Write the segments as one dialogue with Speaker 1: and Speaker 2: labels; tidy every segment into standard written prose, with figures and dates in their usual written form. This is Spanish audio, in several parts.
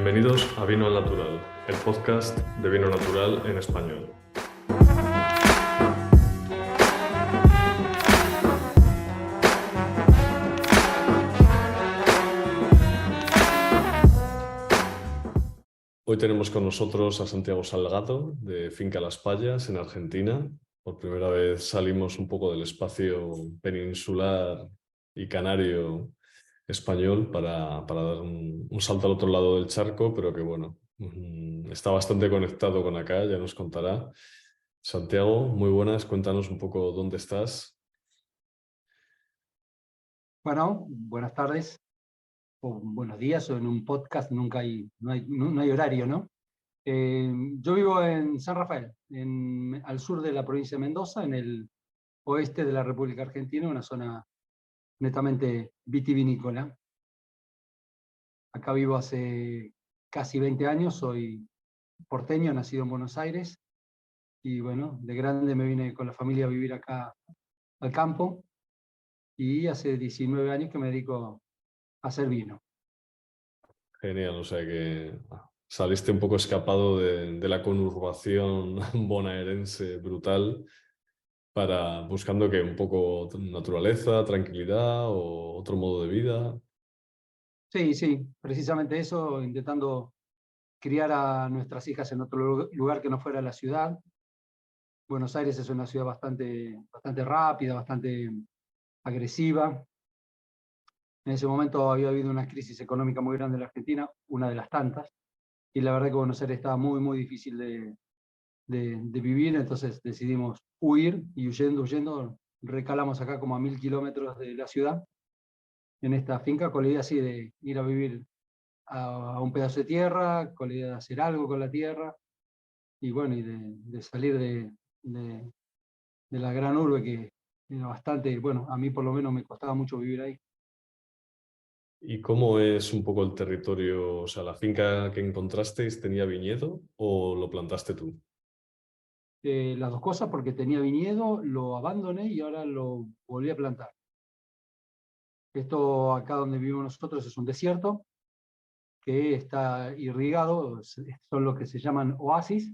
Speaker 1: Bienvenidos a Vino al Natural, el podcast de vino natural en español. Hoy tenemos con nosotros a Santiago Salgado, de Finca Las Payas, en Argentina. Por primera vez salimos un poco del espacio peninsular y canario español para dar un salto al otro lado del charco, pero que bueno, está bastante conectado con acá, ya nos contará. Santiago, muy buenas, cuéntanos un poco dónde estás.
Speaker 2: Bueno, buenas tardes o buenos días, o en un podcast nunca no hay horario, ¿no? Yo vivo en San Rafael, al sur de la provincia de Mendoza, en el oeste de la República Argentina, una zona netamente vitivinícola. Acá vivo hace casi 20 años, soy porteño, nacido en Buenos Aires, y bueno, de grande me vine con la familia a vivir acá al campo, y hace 19 años que me dedico a hacer vino.
Speaker 1: Genial, o sea que saliste un poco escapado de la conurbación bonaerense brutal buscando que un poco naturaleza, tranquilidad o otro modo de vida.
Speaker 2: Sí, precisamente eso, intentando criar a nuestras hijas en otro lugar que no fuera la ciudad. Buenos Aires es una ciudad bastante rápida, bastante agresiva. En ese momento había habido una crisis económica muy grande en la Argentina, una de las tantas, y la verdad que Buenos Aires estaba muy difícil de vivir, entonces decidimos huir, y huyendo, recalamos acá como a 1000 kilómetros de la ciudad, en esta finca, con la idea así de ir a vivir a un pedazo de tierra, con la idea de hacer algo con la tierra, y bueno, y de salir de la gran urbe, que era bastante, bueno, a mí por lo menos me costaba mucho vivir ahí.
Speaker 1: ¿Y cómo es un poco el territorio? O sea, ¿la finca que encontrasteis tenía viñedo o lo plantaste tú?
Speaker 2: Las dos cosas, porque tenía viñedo, lo abandoné y ahora lo volví a plantar. Esto acá donde vivimos nosotros es un desierto que está irrigado, son lo que se llaman oasis.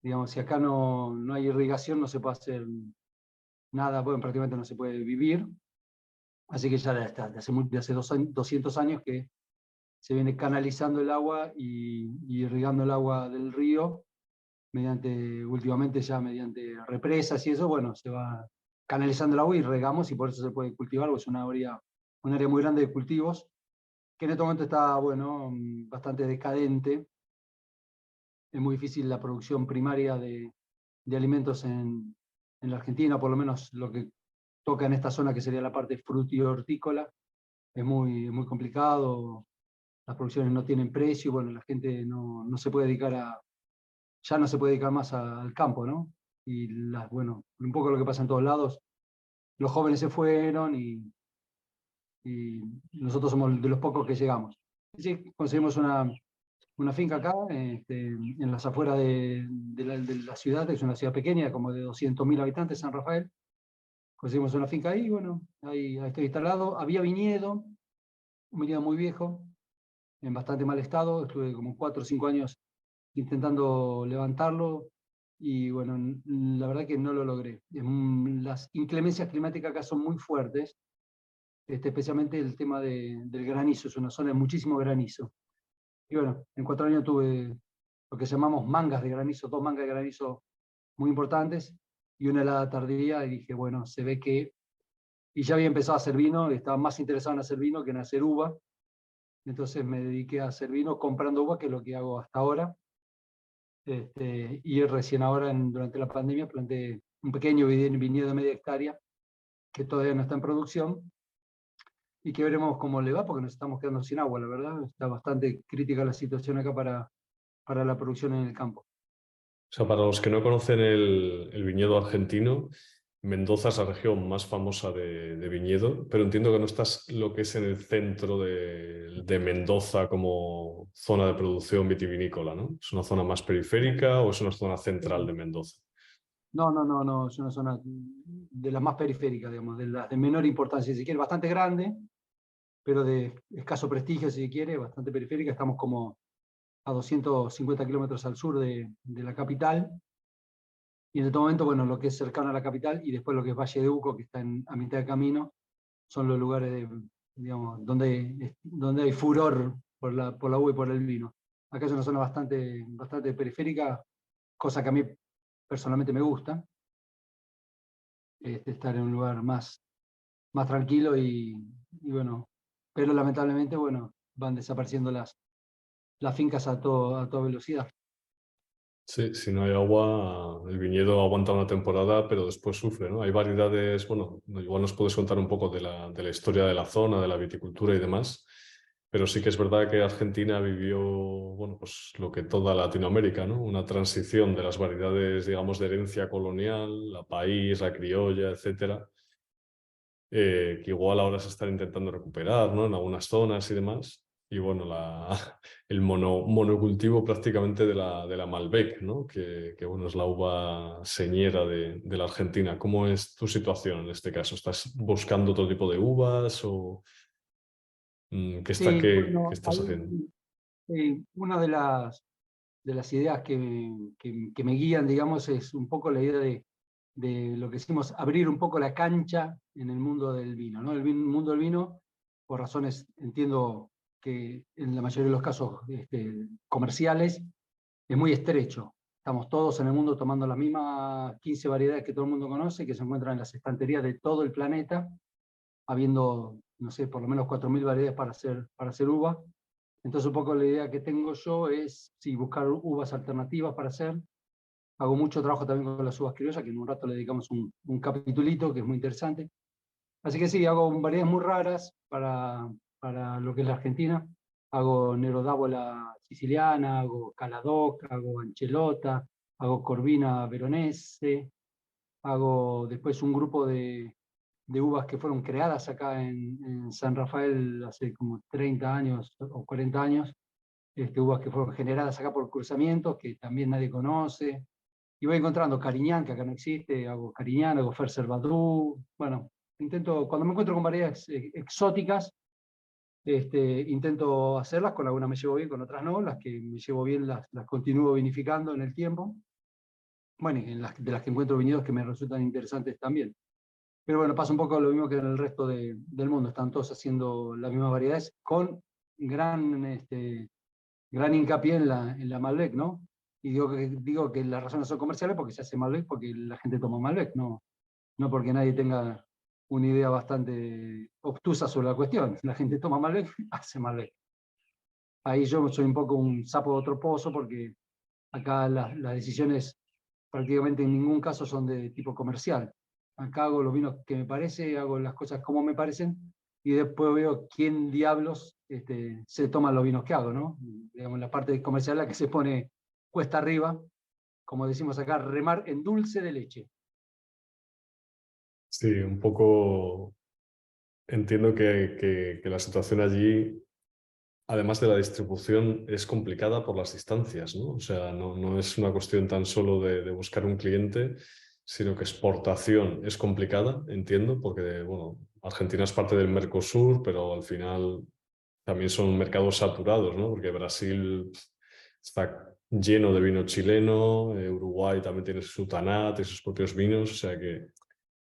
Speaker 2: Digamos, si acá no hay irrigación, no se puede hacer nada, bueno, prácticamente no se puede vivir. Así que ya desde hace 200 años que se viene canalizando el agua y irrigando el agua del río últimamente ya mediante represas y eso, bueno, se va canalizando el agua y regamos, y por eso se puede cultivar, porque es un área muy grande de cultivos, que en este momento está, bueno, bastante decadente. Es muy difícil la producción primaria de alimentos en la Argentina, por lo menos lo que toca en esta zona, que sería la parte frutihortícola, es muy complicado. Las producciones no tienen precio, bueno, la gente no se puede dedicar ya no se puede dedicar más al campo, ¿no? Y bueno, un poco lo que pasa en todos lados, los jóvenes se fueron y nosotros somos de los pocos que llegamos. Sí, conseguimos una finca acá, en las afueras de la ciudad, es una ciudad pequeña, como de 200.000 habitantes, San Rafael. Conseguimos una finca ahí, bueno, ahí estoy instalado. Había viñedo, un viñedo muy viejo, en bastante mal estado. Estuve como 4 o 5 años intentando levantarlo, y bueno, la verdad que no lo logré. Las inclemencias climáticas acá son muy fuertes, especialmente el tema del granizo, es una zona de muchísimo granizo. Y bueno, en 4 años tuve lo que llamamos mangas de granizo, 2 mangas de granizo muy importantes y una helada tardía, y dije, bueno, se ve que... Y ya había empezado a hacer vino, estaba más interesado en hacer vino que en hacer uva, entonces me dediqué a hacer vino comprando uva, que es lo que hago hasta ahora. Y recién ahora, durante la pandemia, planté un pequeño viñedo de media hectárea que todavía no está en producción, y que veremos cómo le va, porque nos estamos quedando sin agua, la verdad. Está bastante crítica la situación acá para la producción en el campo.
Speaker 1: O sea, para los que no conocen el viñedo argentino, Mendoza es la región más famosa de viñedo, pero entiendo que no estás lo que es en el centro de Mendoza como zona de producción vitivinícola, ¿no? ¿Es una zona más periférica o es una zona central de Mendoza?
Speaker 2: No, es una zona de las más periféricas, digamos, de las de menor importancia, si quiere, bastante grande, pero de escaso prestigio, si quiere, bastante periférica. Estamos como a 250 kilómetros al sur de la capital. Y en este momento, bueno, lo que es cercano a la capital y después lo que es Valle de Uco, que está a mitad de camino, son los lugares digamos, donde hay furor por la uva y por el vino. Acá es una zona bastante periférica, cosa que a mí personalmente me gusta, estar en un lugar más tranquilo y bueno, pero lamentablemente, bueno, van desapareciendo las fincas a toda velocidad.
Speaker 1: Sí, si no hay agua, el viñedo aguanta una temporada, pero después sufre, ¿no? Hay variedades, bueno, igual nos puedes contar un poco de la historia de la zona, de la viticultura y demás, pero sí que es verdad que Argentina vivió, bueno, pues lo que toda Latinoamérica, ¿no? Una transición de las variedades, digamos, de herencia colonial, la país, la criolla, etcétera, que igual ahora se están intentando recuperar, ¿no? En algunas zonas y demás. Y bueno, el monocultivo prácticamente de la Malbec, ¿no? Que bueno, es la uva señera de la Argentina. ¿Cómo es tu situación en este caso? ¿Estás buscando otro tipo de uvas o
Speaker 2: Sí,
Speaker 1: qué
Speaker 2: bueno,
Speaker 1: estás haciendo?
Speaker 2: ahí una de las ideas que me guían, digamos, es un poco la idea de lo que decimos, abrir un poco la cancha en el mundo del vino, ¿no? El mundo del vino, por razones, entiendo que en la mayoría de los casos comerciales, es muy estrecho. Estamos todos en el mundo tomando las mismas 15 variedades que todo el mundo conoce, que se encuentran en las estanterías de todo el planeta, habiendo, no sé, por lo menos 4.000 variedades para hacer uva. Entonces, un poco la idea que tengo yo es, sí, buscar uvas alternativas para hacer. Hago mucho trabajo también con las uvas criollas, que en un rato le dedicamos un capitulito, que es muy interesante. Así que sí, hago variedades muy raras para lo que es la Argentina. Hago Nero d'Avola siciliana, hago Caladoc, hago Anchelota, hago Corvina veronese, hago después un grupo de uvas que fueron creadas acá en San Rafael hace como 30 años o 40 años, uvas que fueron generadas acá por cruzamientos que también nadie conoce. Y voy encontrando Cariñán, que acá no existe, hago Cariñán, hago Ferser Badu. Bueno, cuando me encuentro con variedades exóticas, intento hacerlas, con algunas me llevo bien, con otras no, las que me llevo bien las continúo vinificando en el tiempo. Bueno, y de las que encuentro viñedos que me resultan interesantes también. Pero bueno, pasa un poco lo mismo que en el resto del mundo, están todos haciendo las mismas variedades con gran hincapié en la Malbec, ¿no? Y digo que las razones son comerciales porque se hace Malbec, porque la gente toma Malbec, no porque nadie tenga una idea bastante obtusa sobre la cuestión. La gente toma Malbec, hace Malbec. Ahí yo soy un poco un sapo de otro pozo porque acá las decisiones prácticamente en ningún caso son de tipo comercial. Acá hago los vinos que me parece, hago las cosas como me parecen y después veo quién diablos se toman los vinos que hago, ¿no? Digamos, la parte comercial la que se pone cuesta arriba, como decimos acá, remar en dulce de leche.
Speaker 1: Sí, un poco entiendo que la situación allí, además de la distribución, es complicada por las distancias, ¿no? O sea, no es una cuestión tan solo de buscar un cliente, sino que exportación es complicada, entiendo, porque, bueno, Argentina es parte del Mercosur, pero al final también son mercados saturados, ¿no? Porque Brasil está lleno de vino chileno, Uruguay también tiene su Tanat y sus propios vinos, o sea que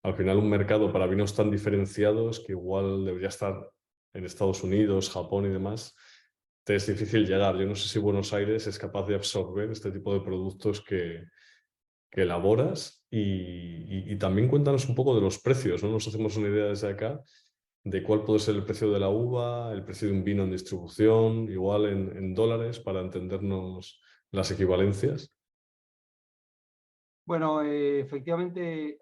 Speaker 1: al final un mercado para vinos tan diferenciados que igual debería estar en Estados Unidos, Japón y demás, te es difícil llegar. Yo no sé si Buenos Aires es capaz de absorber este tipo de productos que elaboras y también cuéntanos un poco de los precios, ¿no? Nos hacemos una idea desde acá de cuál puede ser el precio de la uva, el precio de un vino en distribución, igual en dólares para entendernos las equivalencias.
Speaker 2: Bueno, efectivamente,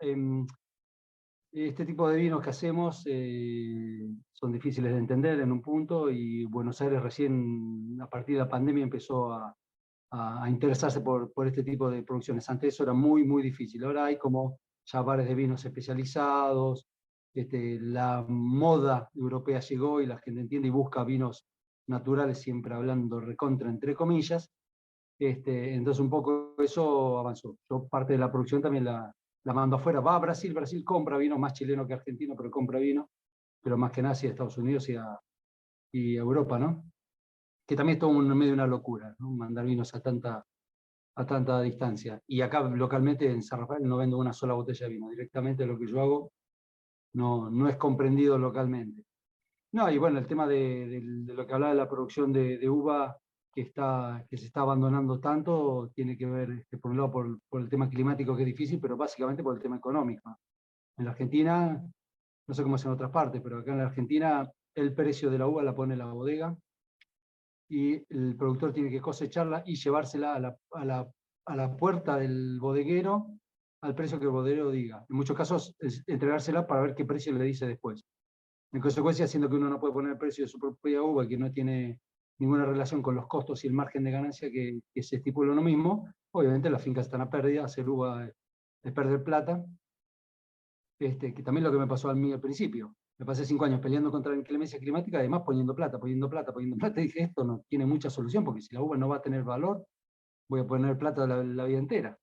Speaker 2: este tipo de vinos que hacemos son difíciles de entender en un punto y Buenos Aires recién a partir de la pandemia empezó a interesarse por este tipo de producciones. Antes eso era muy, muy difícil. Ahora hay como ya bares de vinos especializados, la moda europea llegó y la gente entiende y busca vinos naturales, siempre hablando recontra entre comillas. Entonces un poco eso avanzó. Yo parte de la producción también la mando afuera. Va a Brasil, Brasil compra vino, más chileno que argentino, pero compra vino, pero más que nada hacia Estados Unidos y a Europa, ¿no? que también es todo medio una locura, ¿no? Mandar vinos a tanta distancia. Y acá localmente en San Rafael no vendo una sola botella de vino. Directamente lo que yo hago no es comprendido localmente. No, y bueno, el tema de lo que hablaba de la producción de uva que se está abandonando tanto, tiene que ver, por un lado, por el tema climático, que es difícil, pero básicamente por el tema económico. En la Argentina, no sé cómo es en otras partes, pero acá en la Argentina el precio de la uva la pone la bodega y el productor tiene que cosecharla y llevársela a la puerta del bodeguero al precio que el bodeguero diga. En muchos casos es entregársela para ver qué precio le dice después. En consecuencia, siendo que uno no puede poner el precio de su propia uva, que no tiene ninguna relación con los costos y el margen de ganancia que se estipula uno mismo, obviamente las fincas están a pérdida, hacer uva es perder plata, que también es lo que me pasó a mí al principio. Me pasé 5 años peleando contra la inclemencia climática, además poniendo plata, y dije, esto no tiene mucha solución, porque si la uva no va a tener valor, voy a poner plata la vida entera.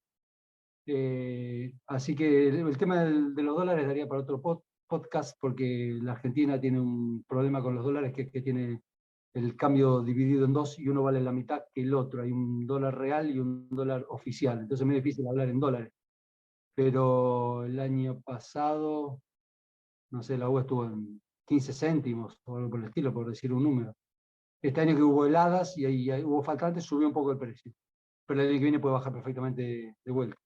Speaker 2: Así que el tema de los dólares daría para otro podcast, porque la Argentina tiene un problema con los dólares, que tiene el cambio dividido en dos y uno vale la mitad que el otro. Hay un dólar real y un dólar oficial, entonces es muy difícil hablar en dólares. Pero el año pasado, no sé, la uva estuvo en 15 céntimos o algo por el estilo, por decir un número. Este año que hubo heladas y ahí hubo faltantes, subió un poco el precio. Pero el año que viene puede bajar perfectamente de vuelta.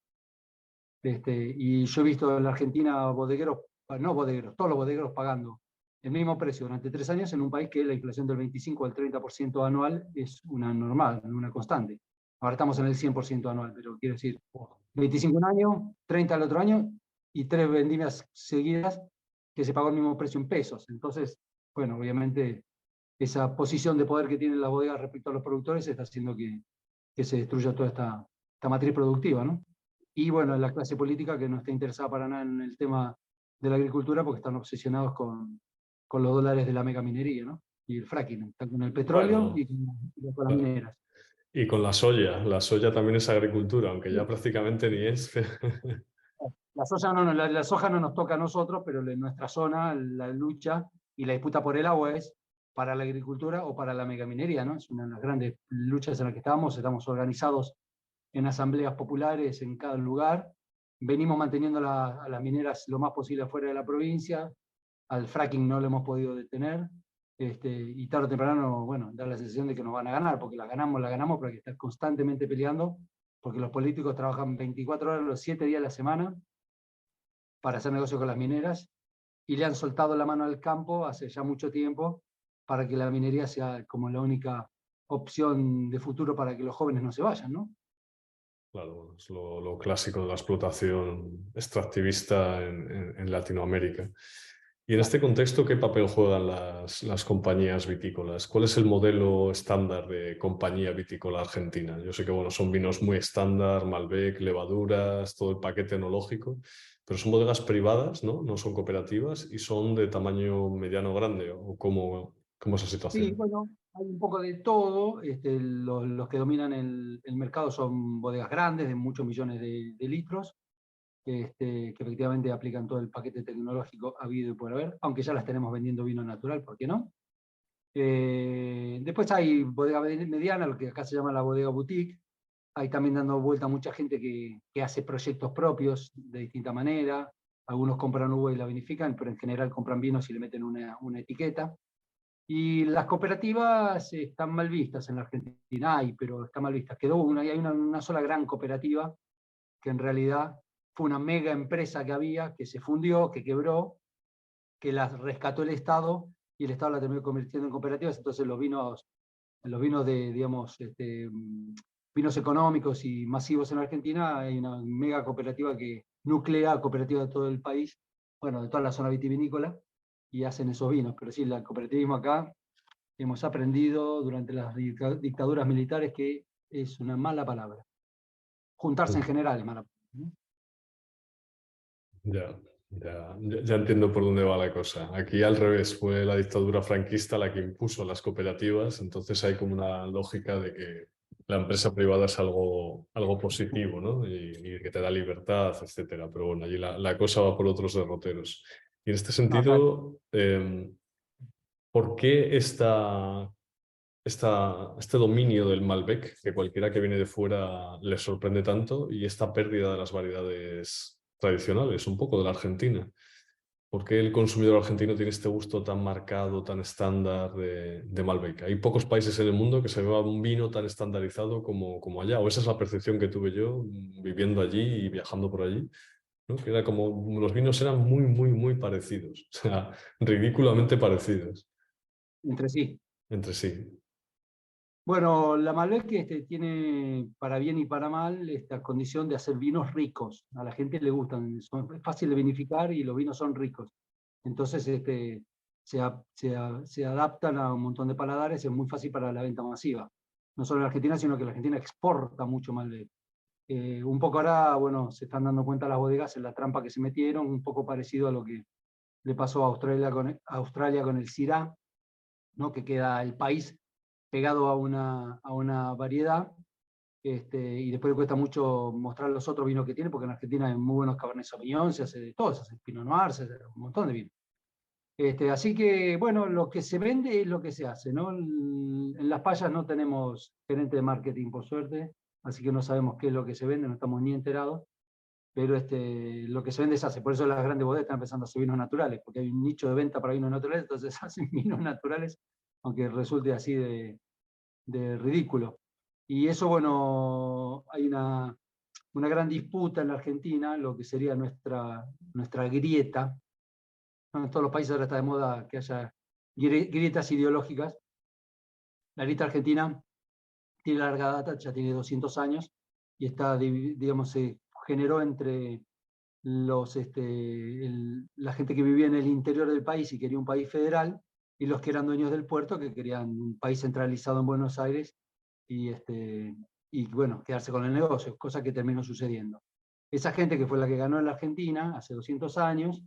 Speaker 2: Y yo he visto en la Argentina bodegueros, no bodegueros, todos los bodegueros pagando el mismo precio durante 3 años en un país que la inflación del 25 al 30% anual es una normal, una constante. Ahora estamos en el 100% anual, pero quiero decir, 25 un año, 30 el otro año y 3 vendimias seguidas que se pagó el mismo precio en pesos. Entonces, bueno, obviamente esa posición de poder que tienen las bodegas respecto a los productores está haciendo que se destruya toda esta matriz productiva, ¿no? Y bueno, la clase política que no está interesada para nada en el tema de la agricultura porque están obsesionados con los dólares de la megaminería, ¿no? Y el fracking, están con el petróleo
Speaker 1: Bueno,
Speaker 2: y con las mineras.
Speaker 1: y con la soya también es agricultura, aunque ya prácticamente ni es.
Speaker 2: La soja la soja no nos toca a nosotros, pero en nuestra zona la lucha y la disputa por el agua es para la agricultura o para la megaminería, ¿no? Es una de las grandes luchas en las que estamos organizados en asambleas populares en cada lugar. Venimos manteniendo a las mineras lo más posible fuera de la provincia. Al fracking no lo hemos podido detener. Y tarde o temprano, bueno, da la sensación de que nos van a ganar, porque la ganamos, pero hay que estar constantemente peleando, porque los políticos trabajan 24 horas los 7 días de la semana para hacer negocio con las mineras y le han soltado la mano al campo hace ya mucho tiempo para que la minería sea como la única opción de futuro para que los jóvenes no se vayan, ¿no?
Speaker 1: Claro, es lo clásico de la explotación extractivista en Latinoamérica. Y en este contexto, ¿qué papel juegan las compañías vitícolas? ¿Cuál es el modelo estándar de compañía vitícola argentina? Yo sé que bueno, son vinos muy estándar, Malbec, levaduras, todo el paquete enológico, pero son bodegas privadas, ¿no? No son cooperativas y son de tamaño mediano grande. ¿O cómo es la
Speaker 2: Sí,
Speaker 1: situación?
Speaker 2: bueno, hay un poco de todo. Los que dominan el mercado son bodegas grandes de muchos millones de litros, que efectivamente aplican todo el paquete tecnológico habido y por haber, aunque ya las tenemos vendiendo vino natural, ¿por qué no? Después hay bodega mediana, lo que acá se llama la bodega boutique. Hay también dando vuelta mucha gente que hace proyectos propios de distinta manera. Algunos compran uva y la vinifican, pero en general compran vinos y le meten una etiqueta. Y las cooperativas están mal vistas en la Argentina, pero están mal vistas. Hay una sola gran cooperativa que en realidad fue una mega empresa que había, que se fundió, que quebró, que la rescató el Estado y el Estado la terminó convirtiendo en cooperativas. Entonces los vinos digamos, vinos económicos y masivos en Argentina, hay una mega cooperativa que nuclea cooperativa de todo el país, bueno, de toda la zona vitivinícola, y hacen esos vinos. Pero sí, el cooperativismo acá hemos aprendido durante las dictaduras militares que es una mala palabra. Juntarse en general es mala palabra, ¿no?
Speaker 1: Ya entiendo por dónde va la cosa. Aquí al revés, fue la dictadura franquista la que impuso las cooperativas, entonces hay como una lógica de que la empresa privada es algo positivo, ¿no? Y que te da libertad, etcétera. Pero bueno, allí la cosa va por otros derroteros. Y en este
Speaker 2: No, acá
Speaker 1: sentido, ¿por qué esta este dominio del Malbec, que cualquiera que viene de fuera le sorprende tanto, y esta pérdida de las variedades tradicionales, un poco de la Argentina. ¿Por qué el consumidor argentino tiene este gusto tan marcado, tan estándar de Malbec? Hay pocos países en el mundo que se beba un vino tan estandarizado como allá, o esa es la percepción que tuve yo viviendo allí y viajando por allí, ¿no? Que era como los vinos eran muy, muy, muy parecidos, o sea, ridículamente parecidos
Speaker 2: entre sí.
Speaker 1: entre sí.
Speaker 2: Bueno, la Malbec tiene para bien y para mal esta condición de hacer vinos ricos. A la gente le gustan, es fácil de vinificar y los vinos son ricos. Entonces se adaptan a un montón de paladares, es muy fácil para la venta masiva. No solo en Argentina, sino que la Argentina exporta mucho Malbec. Un poco ahora, bueno, se están dando cuenta las bodegas en la trampa que se metieron, un poco parecido a lo que le pasó a Australia con el Syrah, ¿no? Que queda el país pegado a una variedad, y después le cuesta mucho mostrar los otros vinos que tiene, porque en Argentina hay muy buenos Cabernet Sauvignon, se hace de todo, se hace Pinot Noir, se hace un montón de vinos. Así que, bueno, lo que se vende es lo que se hace, ¿no? En Las Payas no tenemos gerente de marketing, por suerte, así que no sabemos qué es lo que se vende, no estamos ni enterados, pero lo que se vende se hace. Por eso las grandes bodegas están empezando a hacer vinos naturales, porque hay un nicho de venta para vinos naturales, entonces hacen vinos naturales, aunque resulte así de ridículo. Y eso, bueno, hay una gran disputa en la Argentina, lo que sería nuestra grieta. En todos los países ahora está de moda que haya grietas ideológicas. La grieta argentina tiene larga data, ya tiene 200 años, y está, digamos, se generó entre la gente que vivía en el interior del país y quería un país federal, y los que eran dueños del puerto, que querían un país centralizado en Buenos Aires, y, y bueno, quedarse con el negocio, cosa que terminó sucediendo. Esa gente que fue la que ganó en la Argentina hace 200 años,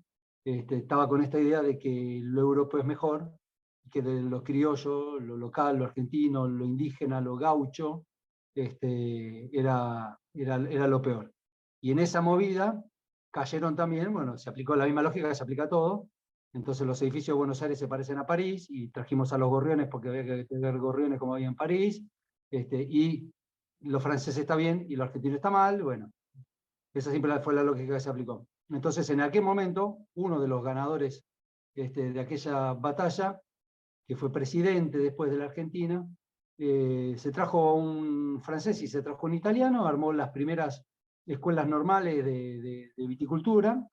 Speaker 2: estaba con esta idea de que lo europeo es mejor, que de lo criollo, lo local, lo argentino, lo indígena, lo gaucho, era lo peor. Y en esa movida cayeron también, bueno, se aplicó la misma lógica que se aplica a todo. Entonces los edificios de Buenos Aires se parecen a París, y trajimos a los gorriones porque había que tener gorriones como había en París, y los franceses está bien y los argentinos está mal. Bueno, esa siempre fue la lógica que se aplicó. Entonces, en aquel momento, uno de los ganadores de aquella batalla, que fue presidente después de la Argentina, se trajo a un francés y se trajo un italiano, armó las primeras escuelas normales de viticultura,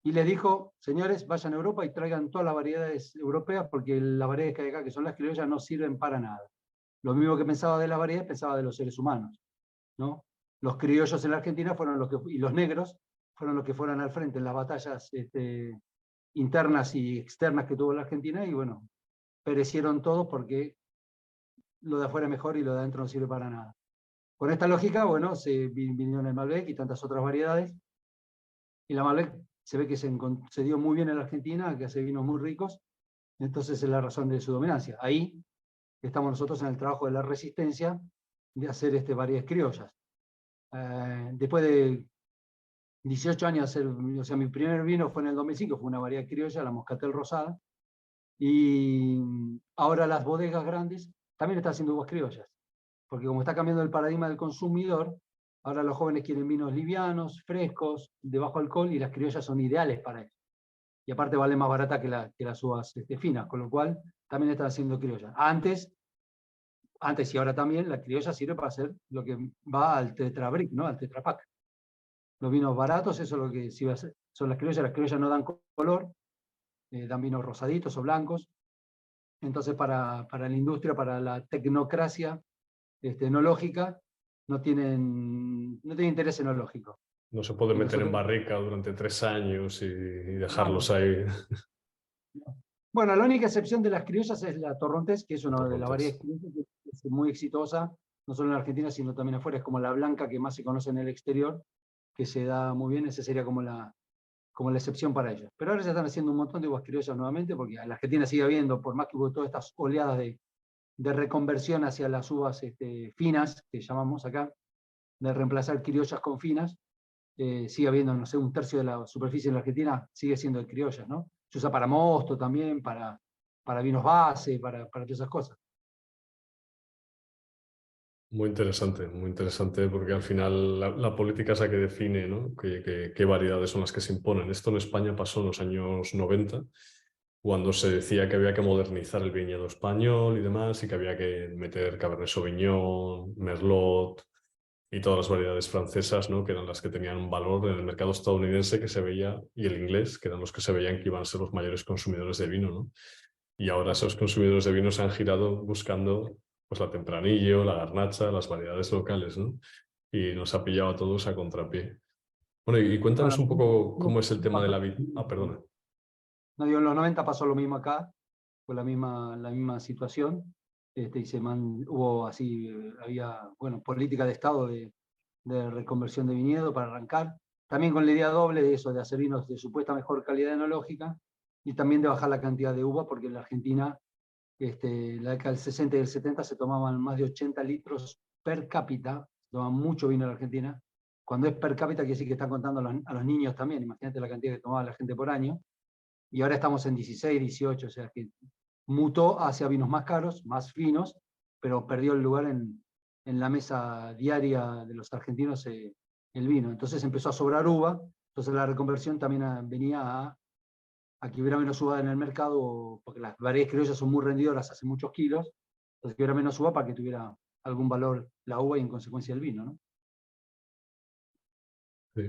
Speaker 2: y les dijo: señores, vayan a Europa y traigan todas las variedades europeas, porque las variedades que hay acá, que son las criollas, no sirven para nada. Lo mismo que pensaba de las variedades, pensaba de los seres humanos, ¿no? Los criollos en la Argentina fueron y los negros fueron los que fueron al frente en las batallas internas y externas que tuvo la Argentina, y bueno, perecieron todos porque lo de afuera es mejor y lo de adentro no sirve para nada. Con esta lógica, bueno, se vinieron el Malbec y tantas otras variedades, y la Malbec se ve que se dio muy bien en la Argentina, que hace vinos muy ricos, entonces es la razón de su dominancia. Ahí estamos nosotros en el trabajo de la resistencia, de hacer variedades criollas. Después de 18 años, o sea, mi primer vino fue en el 2005, fue una variedad criolla, la Moscatel Rosada, y ahora las bodegas grandes también están haciendo uvas criollas, porque como está cambiando el paradigma del consumidor, ahora los jóvenes quieren vinos livianos, frescos, de bajo alcohol, y las criollas son ideales para eso. Y aparte vale más barata que las uvas finas, con lo cual también están haciendo criollas. Antes y ahora también, la criolla sirve para hacer lo que va al tetrabric, ¿no? Al tetrapack. Los vinos baratos, eso es lo que sí va a hacer. Son las criollas no dan color, dan vinos rosaditos o blancos. Entonces, para la industria, para la tecnocracia enológica, no tienen interés enológico.
Speaker 1: No se puede
Speaker 2: Y
Speaker 1: meter en
Speaker 2: nosotros,
Speaker 1: barrica durante 3 años y dejarlos
Speaker 2: no.
Speaker 1: ahí.
Speaker 2: Bueno, la única excepción de las criollas es la Torrontés, que es una de las
Speaker 1: Torrontés.
Speaker 2: variedades criollas que es muy exitosa, no solo en Argentina, sino también afuera. Es como la blanca que más se conoce en el exterior, que se da muy bien. Esa sería como la excepción para ellos. Pero ahora ya están haciendo un montón de uvas criollas nuevamente, porque la Argentina sigue habiendo, por más que hubo todas estas oleadas de reconversión hacia las uvas finas, que llamamos acá, de reemplazar criollas con finas, sigue habiendo, no sé, un tercio de la superficie en la Argentina sigue siendo de criollas, ¿no? Se usa para mosto también, para vinos base, para todas esas cosas.
Speaker 1: muy interesante porque al final la política es la que define, ¿no? Qué variedades son las que se imponen. Esto en España pasó en los años 90, cuando se decía que había que modernizar el viñedo español y demás, y que había que meter Cabernet Sauvignon, Merlot y todas las variedades francesas, ¿no? Que eran las que tenían un valor en el mercado estadounidense que se veía, y el inglés, que eran los que se veían que iban a ser los mayores consumidores de vino, ¿no? Y ahora esos consumidores de vino se han girado buscando pues la Tempranillo, la Garnacha, las variedades locales, ¿no? Y nos ha pillado a todos a contrapié. Bueno, y cuéntanos
Speaker 2: Bueno,
Speaker 1: un poco cómo es el
Speaker 2: no
Speaker 1: tema de la
Speaker 2: pasó-
Speaker 1: vida. Ah, perdona.
Speaker 2: no digo, en los 90 pasó lo mismo acá, fue la misma situación. Y hubo así, había, bueno, política de Estado de reconversión de viñedo para arrancar, también con la idea doble de eso, de hacer vinos de supuesta mejor calidad enológica y también de bajar la cantidad de uva, porque en la Argentina, la década del 60 y del 70 se tomaban más de 80 litros per cápita, se tomaban mucho vino en la Argentina. Cuando es per cápita quiere decir que están contando a los niños también, imagínate la cantidad que tomaba la gente por año, y ahora estamos en 16, 18, o sea que mutó hacia vinos más caros, más finos, pero perdió el lugar en la mesa diaria de los argentinos el vino. Entonces empezó a sobrar uva, entonces la reconversión también venía a que hubiera menos uva en el mercado, porque las variedades criollas son muy rendidoras, hacen muchos kilos, entonces que hubiera menos uva para que tuviera algún valor la uva y en consecuencia el vino, ¿no?
Speaker 1: Sí.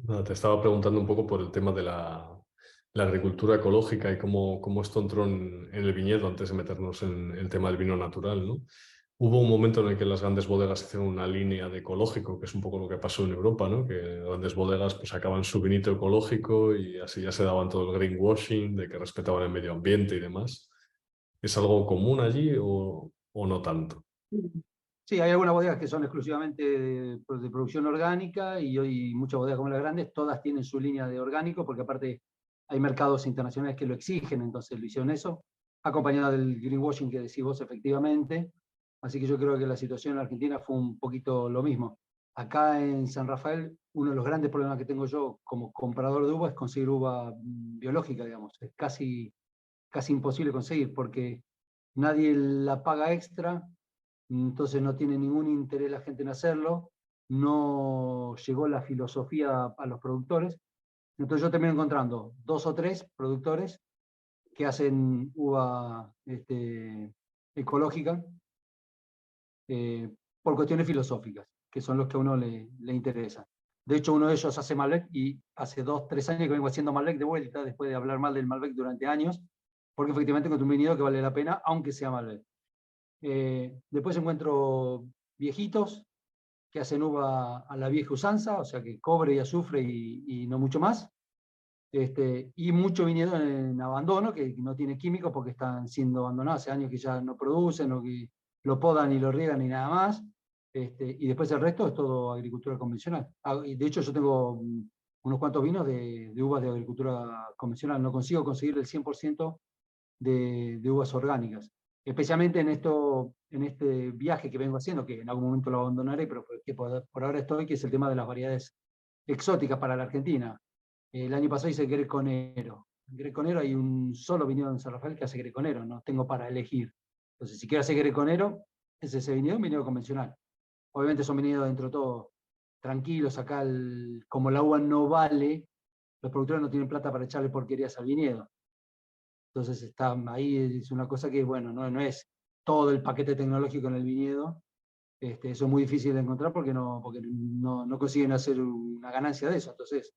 Speaker 1: Nada, te estaba preguntando un poco por el tema de la agricultura ecológica y cómo esto entró en el viñedo antes de meternos en el tema del vino natural, ¿no? Hubo un momento en el que las grandes bodegas hicieron una línea de ecológico, que es un poco lo que pasó en Europa, ¿no? Que grandes bodegas pues sacaban su vinito ecológico y así ya se daban todo el greenwashing de que respetaban el medio ambiente y demás. ¿Es algo común allí o no tanto?
Speaker 2: Sí, hay algunas bodegas que son exclusivamente de producción orgánica y hoy muchas bodegas como las grandes, todas tienen su línea de orgánico, porque aparte hay mercados internacionales que lo exigen, entonces lo hicieron eso, acompañado del greenwashing que decís vos efectivamente. Así que yo creo que la situación en Argentina fue un poquito lo mismo. Acá en San Rafael, uno de los grandes problemas que tengo yo como comprador de uva es conseguir uva biológica, digamos. Es casi imposible conseguir porque nadie la paga extra, entonces no tiene ningún interés la gente en hacerlo, no llegó la filosofía a los productores, entonces yo termino encontrando 2 o 3 productores que hacen uva ecológica eh, por cuestiones filosóficas, que son los que a uno le interesa. De hecho, uno de ellos hace Malbec y hace 2, 3 años que vengo haciendo Malbec de vuelta, después de hablar mal del Malbec durante años, porque efectivamente encontré un vinido que vale la pena, aunque sea Malbec. Después encuentro viejitos que hacen uva a la vieja usanza, o sea que cobre y azufre y no mucho más. Y mucho viñedo en abandono, que no tiene químicos porque están siendo abandonados hace años que ya no producen o que lo podan y lo riegan y nada más. Y después el resto es todo agricultura convencional. Y de hecho yo tengo unos cuantos vinos de uvas de agricultura convencional. No consigo conseguir el 100% de uvas orgánicas. Especialmente en este viaje que vengo haciendo, que en algún momento lo abandonaré, pero que por ahora estoy, que es el tema de las variedades exóticas para la Argentina. El año pasado hice Greconero. En Greconero hay un solo viñedo en San Rafael que hace Greconero, no tengo para elegir. Entonces, si quiero hacer Greconero, es ese viñedo, un viñedo convencional. Obviamente son viñedos dentro de todo tranquilos. Acá, como el agua no vale, los productores no tienen plata para echarle porquerías al viñedo. Entonces está ahí, es una cosa que, bueno, no es todo el paquete tecnológico en el viñedo. Eso es muy difícil de encontrar porque no consiguen hacer una ganancia de eso. Entonces,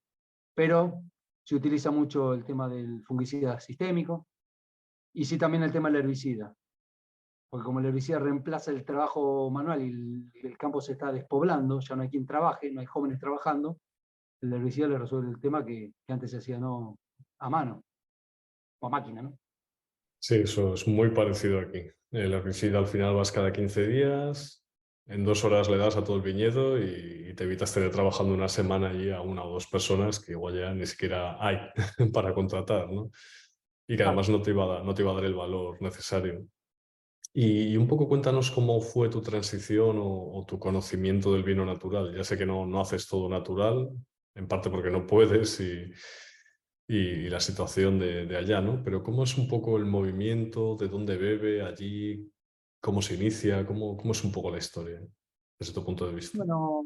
Speaker 2: pero se utiliza mucho el tema del fungicida sistémico y sí también el tema del herbicida, porque como el herbicida reemplaza el trabajo manual y el campo se está despoblando, ya no hay quien trabaje, no hay jóvenes trabajando, el herbicida le resuelve el tema que antes se hacía no a mano o a máquina, ¿no?
Speaker 1: Sí, eso es muy parecido aquí. El herbicida al final vas cada 15 días, en 2 horas le das a todo el viñedo y te evitas tener trabajando una semana allí a 1 o 2 personas que igual ya ni siquiera hay para contratar, ¿no? Y que además
Speaker 2: Claro.
Speaker 1: no te iba a dar el valor necesario. Y un poco cuéntanos cómo fue tu transición o tu conocimiento del vino natural. Ya sé que no haces todo natural, en parte porque no puedes y la situación de allá, ¿no? Pero ¿cómo es un poco el movimiento? ¿De dónde bebe allí? cómo se inicia, cómo es un poco la historia desde tu punto de vista.
Speaker 2: Bueno,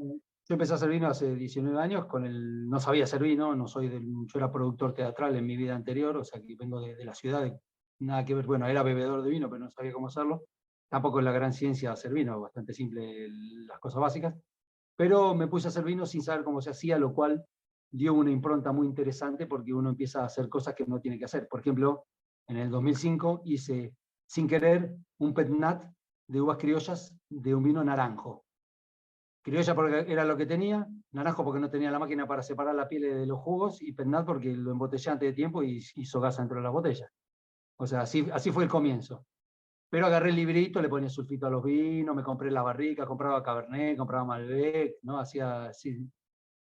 Speaker 2: yo empecé a hacer vino hace 19 años, no sabía hacer vino, yo era productor teatral en mi vida anterior, o sea que vengo de la ciudad, nada que ver, bueno, era bebedor de vino, pero no sabía cómo hacerlo. Tampoco es la gran ciencia hacer vino, bastante simple las cosas básicas. Pero me puse a hacer vino sin saber cómo se hacía, lo cual dio una impronta muy interesante porque uno empieza a hacer cosas que no tiene que hacer. Por ejemplo, en el 2005 hice, sin querer, un pet nat de uvas criollas de un vino naranjo. Criolla porque era lo que tenía, naranjo porque no tenía la máquina para separar la piel de los jugos, y pet nat porque lo embotellé antes de tiempo y hizo gas dentro de la botella. O sea, así fue el comienzo. Pero agarré el librito, le ponía sulfito a los vinos, me compré la barrica, compraba Cabernet, compraba Malbec, ¿no? Hacía así.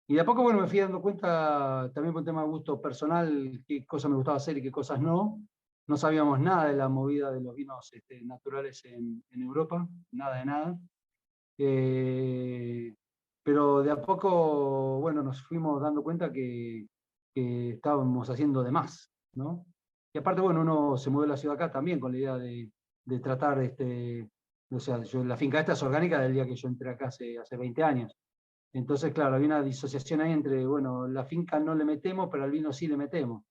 Speaker 2: Y de a poco, bueno, me fui dando cuenta, también por un tema de gusto personal, qué cosas me gustaba hacer y qué cosas no. No sabíamos nada de la movida de los vinos naturales en Europa, nada de nada. Eh, pero de a poco, bueno, nos fuimos dando cuenta que estábamos haciendo de más, ¿no? Y aparte, bueno, uno se mueve a la ciudad acá también con la idea de tratar, o sea, la finca esta es orgánica del día que yo entré acá hace 20 años. Entonces, claro, había una disociación ahí entre, bueno, la finca no le metemos, pero al vino sí le metemos.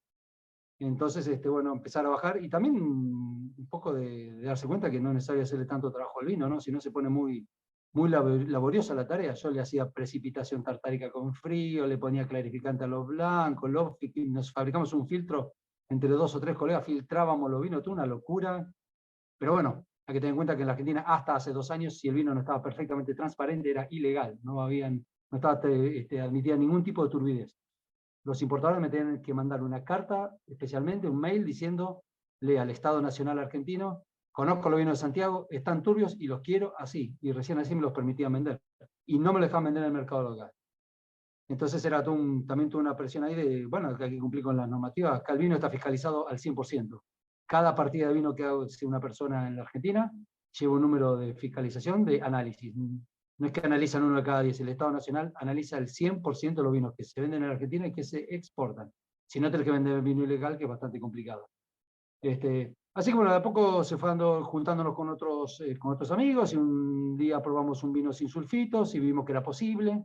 Speaker 2: Entonces, bueno, empezar a bajar y también un poco de darse cuenta que no es necesario hacerle tanto trabajo al vino, ¿no? Si no se pone muy laboriosa la tarea. Yo le hacía precipitación tartárica con frío, le ponía clarificante a los blancos, nos fabricamos un filtro entre 2 o 3 colegas, filtrábamos los vinos, toda una locura. Pero bueno, hay que tener en cuenta que en la Argentina hasta hace 2 años, si el vino no estaba perfectamente transparente, era ilegal, no estaba admitida ningún tipo de turbidez. Los importadores me tienen que mandar una carta, especialmente un mail diciendo, lea al Estado Nacional Argentino, conozco los vinos de Santiago, están turbios y los quiero así. Y recién así me los permitían vender. Y no me los dejaban vender en el mercado local. Entonces también tuve una presión ahí de, bueno, que hay que cumplir con las normativas. Acá el vino está fiscalizado al 100%. Cada partida de vino que hace una persona en la Argentina lleva un número de fiscalización de análisis. No es que analizan uno de cada 10, el Estado Nacional analiza el 100% de los vinos que se venden en la Argentina y que se exportan. Si no, tenés que vender vino ilegal, que es bastante complicado. Así que bueno, de a poco se fue juntándonos con otros amigos, y un día probamos un vino sin sulfitos y vimos que era posible,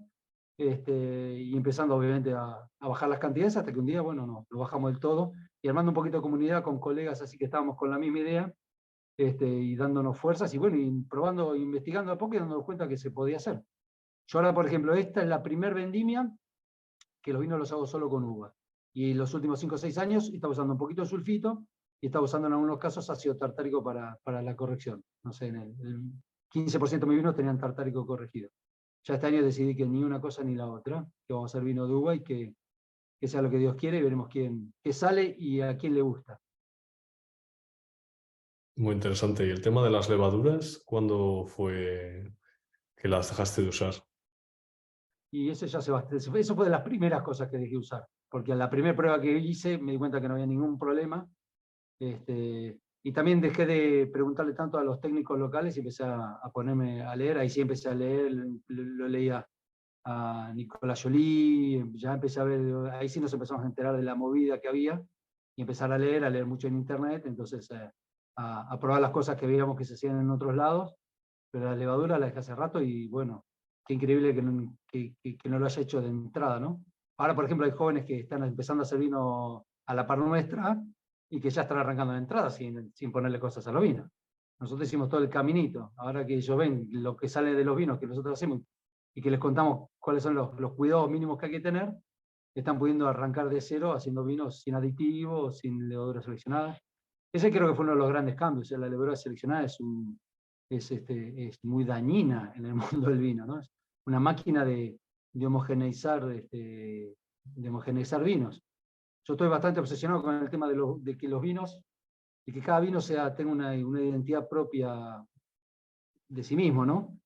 Speaker 2: y empezando obviamente a bajar las cantidades hasta que un día, bueno, no, lo bajamos del todo, y armando un poquito de comunidad con colegas así que estábamos con la misma idea, y dándonos fuerzas, y bueno, y probando, investigando a poco y dándonos cuenta que se podía hacer. Yo ahora, por ejemplo, esta es la primer vendimia que los vinos los hago solo con uva. Y los últimos 5 o 6 años estaba usando un poquito de sulfito y estaba usando en algunos casos ácido tartárico para la corrección. No sé, el 15% de mis vinos tenían tartárico corregido. Ya este año decidí que ni una cosa ni la otra, que vamos a hacer vino de uva y que sea lo que Dios quiere, y veremos qué sale y a quién le gusta.
Speaker 1: Muy interesante. ¿Y el tema de las levaduras, cuándo fue que las dejaste de usar?
Speaker 2: Y eso fue de las primeras cosas que dejé usar, porque a la primera prueba que hice me di cuenta que no había ningún problema. Y también dejé de preguntarle tanto a los técnicos locales y empecé a ponerme a leer. Ahí sí empecé a leer, lo leía a Nicolás Joly, ya empecé a ver, ahí sí nos empezamos a enterar de la movida que había, y empezar a leer mucho en internet, entonces a probar las cosas que veíamos que se hacían en otros lados, pero la levadura la dejé hace rato, y bueno, qué increíble que no lo haya hecho de entrada, ¿no? Ahora, por ejemplo, hay jóvenes que están empezando a hacer vino a la par nuestra y que ya están arrancando de entrada sin ponerle cosas a los vinos. Nosotros hicimos todo el caminito. Ahora que ellos ven lo que sale de los vinos que nosotros hacemos y que les contamos cuáles son los cuidados mínimos que hay que tener, están pudiendo arrancar de cero haciendo vinos sin aditivos, sin levaduras seleccionadas. Ese creo que fue uno de los grandes cambios. La levadura seleccionada es muy dañina en el mundo del vino, ¿no? Es una máquina de homogeneizar, de homogeneizar vinos. Yo estoy bastante obsesionado con el tema de que los vinos, de que cada vino tenga una identidad propia de sí mismo, ¿no?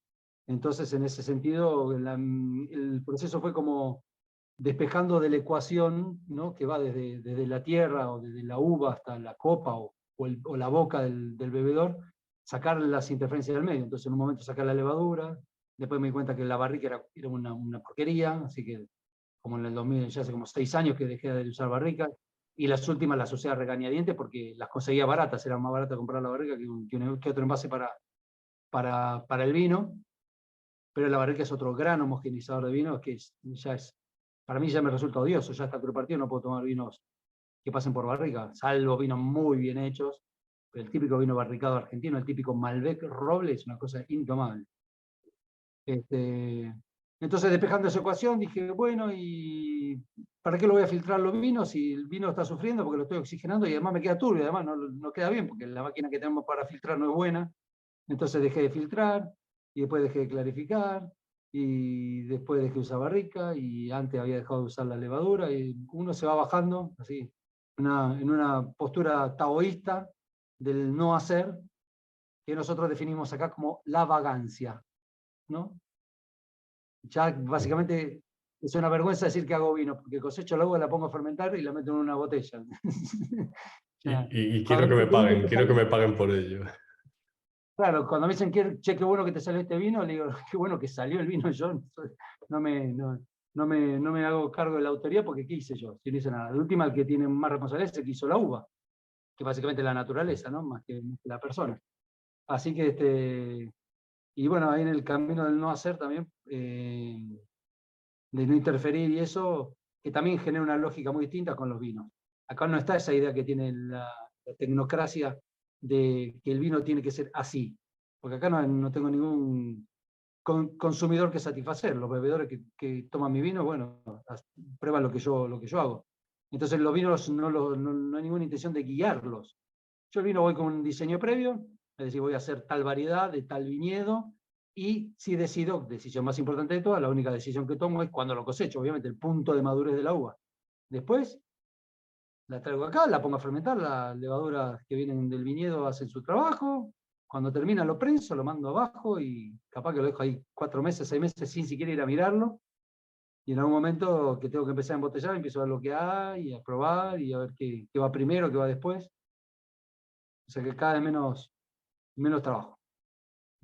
Speaker 2: Entonces, en ese sentido, el proceso fue como despejando de la ecuación, ¿no? Que va desde la tierra o desde la uva hasta la copa o la boca del bebedor, sacar las interferencias del medio. Entonces, en un momento sacar la levadura, después me di cuenta que la barrica era una porquería, así que como en el 2000, ya hace como 6 años que dejé de usar barricas, y las últimas las usé a regañadientes porque las conseguía baratas, era más barato comprar la barrica que otro envase para el vino, pero la barrica es otro gran homogeneizador de vino que para mí ya me resulta odioso, ya hasta otro partido no puedo tomar vinos que pasen por barrica, salvo vinos muy bien hechos, pero el típico vino barricado argentino, el típico Malbec Roble, es una cosa intomable. Entonces, despejando esa ecuación, dije, bueno, ¿y para qué lo voy a filtrar los vinos si el vino está sufriendo porque lo estoy oxigenando y además me queda turbio, además no queda bien porque la máquina que tenemos para filtrar no es buena? Entonces dejé de filtrar y después dejé de clarificar y después dejé de usar barrica y antes había dejado de usar la levadura y uno se va bajando así, en una postura taoísta del no hacer, que nosotros definimos acá como la vagancia, ¿no? Ya básicamente es una vergüenza decir que hago vino, porque cosecho la uva, la pongo a fermentar y la meto en una botella. Ya,
Speaker 1: Y
Speaker 2: cuando
Speaker 1: quiero que
Speaker 2: me
Speaker 1: me
Speaker 2: dicen, qué bueno que
Speaker 1: paguen,
Speaker 2: te
Speaker 1: quiero que
Speaker 2: salió,
Speaker 1: me paguen por ello.
Speaker 2: claro, cuando me dicen, che, qué bueno que te salió este vino, le digo, qué bueno que salió el vino, yo no me hago cargo de la autoría porque ¿qué hice yo? Si no hice nada. De última, el que tiene más responsabilidad es el que hizo la uva, que básicamente es la naturaleza, ¿no? Más que la persona. Así que, y bueno, ahí en el camino del no hacer también, de no interferir y eso, que también genera una lógica muy distinta con los vinos. Acá no está esa idea que tiene la tecnocracia de que el vino tiene que ser así, porque acá no tengo ningún consumidor que satisfacer. Los bebedores que toman mi vino, bueno, prueban lo que yo hago. Entonces los vinos no hay ninguna intención de guiarlos. Yo el vino voy con un diseño previo, es decir, voy a hacer tal variedad de tal viñedo, y si decido, decisión más importante de todas, la única decisión que tomo es cuando lo cosecho, obviamente, el punto de madurez de la uva. Después la traigo acá, la pongo a fermentar, las levaduras que vienen del viñedo hacen su trabajo, cuando termina lo prenso, lo mando abajo y capaz que lo dejo ahí 4 meses, 6 meses sin siquiera ir a mirarlo, y en algún momento que tengo que empezar a embotellar, empiezo a ver lo que hay, y a probar, y a ver qué va primero, qué va después. O sea que cada vez menos trabajo.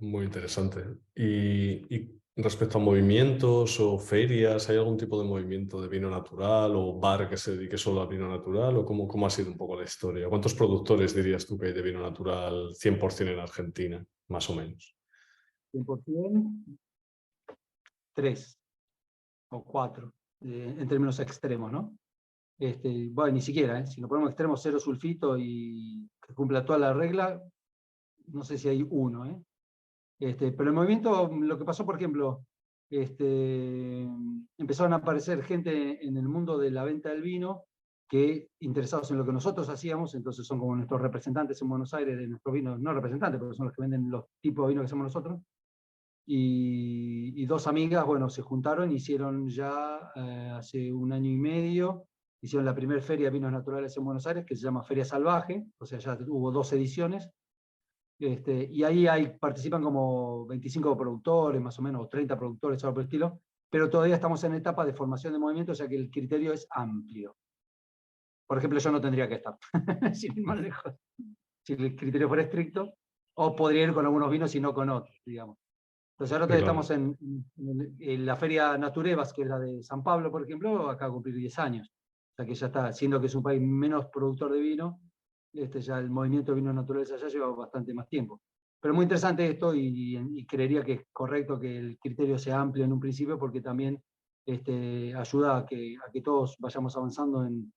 Speaker 1: Muy interesante. Y respecto a movimientos o ferias, ¿hay algún tipo de movimiento de vino natural o bar que se dedique solo a vino natural? ¿O cómo ha sido un poco la historia? ¿Cuántos productores dirías tú que hay de vino natural 100% en Argentina, más o menos?
Speaker 2: 100%, 3 o 4, en términos extremos, ¿no? Bueno, ni siquiera, si lo ponemos extremo, cero sulfito y que cumpla toda la regla, no sé si hay uno, ¿eh? Pero el movimiento, lo que pasó, por ejemplo, empezaron a aparecer gente en el mundo de la venta del vino que interesados en lo que nosotros hacíamos, entonces son como nuestros representantes en Buenos Aires de nuestros vinos, no representantes, pero son los que venden los tipos de vino que hacemos nosotros. Y 2 amigas, bueno, se juntaron, hicieron ya hace 1 año y medio, hicieron la primera feria de vinos naturales en Buenos Aires, que se llama Feria Salvaje, o sea, ya hubo 2 ediciones, y ahí participan como 25 productores, más o menos, o 30 productores, algo por el estilo, pero todavía estamos en etapa de formación de movimiento, o sea que el criterio es amplio. Por ejemplo, yo no tendría que estar, sin ir más lejos, si el criterio fuera estricto, o podría ir con algunos vinos y no con otros, digamos. Entonces ahora
Speaker 1: Sí,
Speaker 2: estamos
Speaker 1: claro.
Speaker 2: en la feria Naturevas, que es la de San Pablo, por ejemplo, acá a cumplir 10 años. O sea que ya está, siendo que es un país menos productor de vino, ya el movimiento de vinos naturales allá lleva bastante más tiempo. Pero muy interesante esto y creería que es correcto que el criterio sea amplio en un principio porque también ayuda a que todos vayamos avanzando en